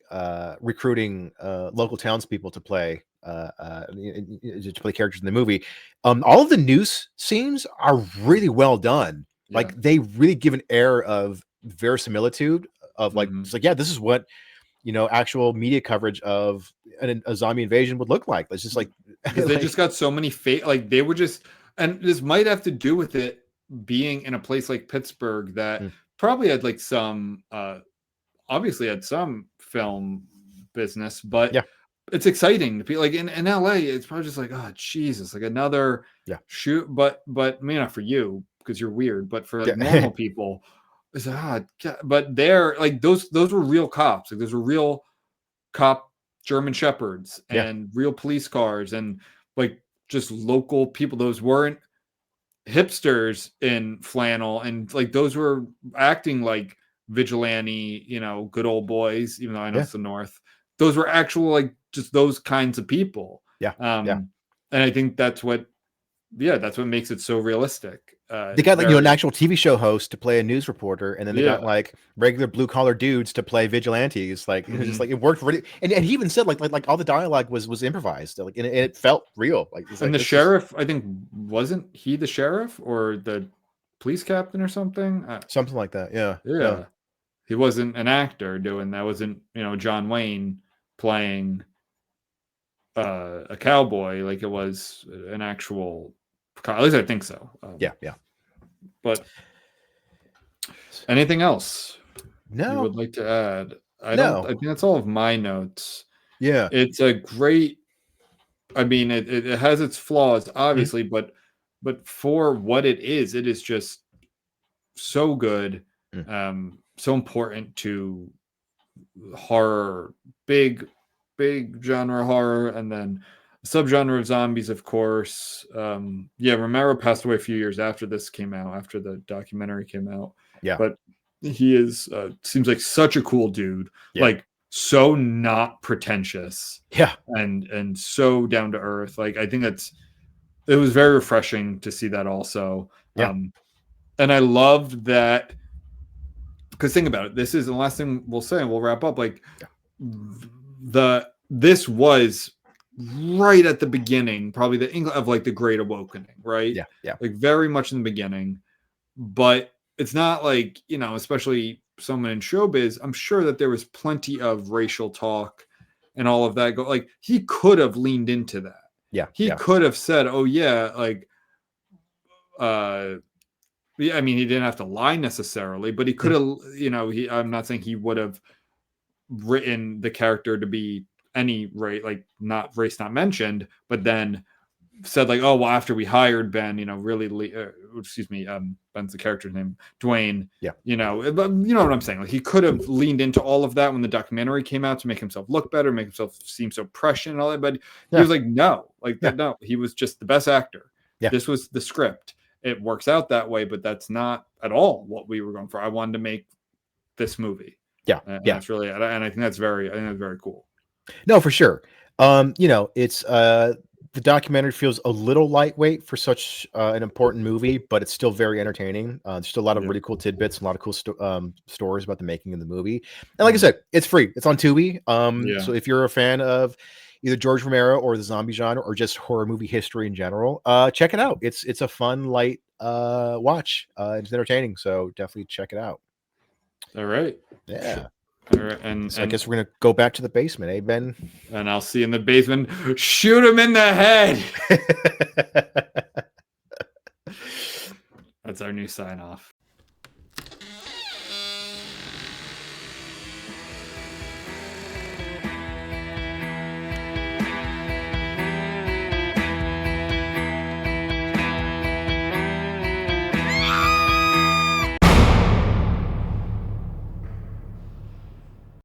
recruiting local townspeople to play to play characters in the movie, all of the news scenes are really well done. Yeah. Like they really give an air of verisimilitude of like Mhm. it's like, yeah, this is what actual media coverage of a zombie invasion would look like. It's just like Because they just like got so many fake, like they were just, and this might have to do with it being in a place like Pittsburgh that mm, probably had like some, obviously had some film business, but yeah, it's exciting to be like in LA. It's probably just like, oh Jesus, like another yeah, shoot, but maybe not for you because you're weird, but for like yeah, normal people, it's like, but they're like those were real cops. Like those were real cop German shepherds yeah, and real police cars and like just local people. Those weren't hipsters in flannel, and like those were acting like vigilante, good old boys, even though I know yeah, it's the North. Those were actual like just those kinds of people. yeah, yeah. And I think that's what makes it so realistic. They It's got like an very, actual TV show host to play a news reporter, and then they got yeah. like regular blue collar dudes to play vigilantes. Like it was just Mhm. like it worked really, and he even said like all the dialogue was improvised, like and it felt real. Like it's And like the this is sheriff, I think, wasn't he the sheriff or the police captain or something? something like that. Yeah, yeah, Yeah, he wasn't an actor doing that. Wasn't John Wayne playing a cowboy like it was an actual. At least I think so. yeah, yeah. But anything else you No, would like to add? I don't. I no, think that's all of my notes. yeah, It's a great. I mean, it has its flaws, mhm, obviously, but for what it is just so good, mm, so important to horror, big genre horror, and then a subgenre of zombies, of course. Yeah, Romero passed away a few years after this came out, after the documentary came out, yeah, but he is seems like such a cool dude, yeah, like so not pretentious yeah, and so down to earth. Like I think it was very refreshing to see that also. yeah, And I loved that, because think about it. This is the last thing we'll say, and we'll wrap up. Like yeah, this was right at the beginning, probably the English of like the Great Awakening, right? yeah, yeah, Like very much in the beginning, but it's not like especially someone in showbiz. I'm sure that there was plenty of racial talk and all of that. Like he could have leaned into that. yeah, He yeah, could have said, "Oh yeah, like." Yeah, I mean, he didn't have to lie necessarily, but he could mm, have, I'm not saying he would have written the character to be any race, like not race not mentioned, but then said like, oh, well, after we hired Ben, really, excuse me, Ben's the character's name, Dwayne, yeah, but you know what I'm saying? Like he could have leaned into all of that when the documentary came out to make himself look better, make himself seem so prescient and all that, but he yeah, was like, no, like yeah, no, he was just the best actor. yeah, This was the script. It works out that way, but that's not at all what we were going for. I wanted to make this movie, yeah, and yeah. that's really, and I think that's very cool. No, for sure. It's the documentary feels a little lightweight for such an important movie, but it's still very entertaining. There's still a lot of really cool tidbits, a lot of cool stories about the making of the movie. And like I said, it's free. It's on Tubi. So if you're a fan of either George Romero or the zombie genre or just horror movie history in general, check it out. It's a fun, light watch. It's entertaining, so definitely check it out. All right. Yeah. All right. And I guess we're gonna go back to the basement, eh, Ben? And I'll see you in the basement. Shoot him in the head. That's our new sign off.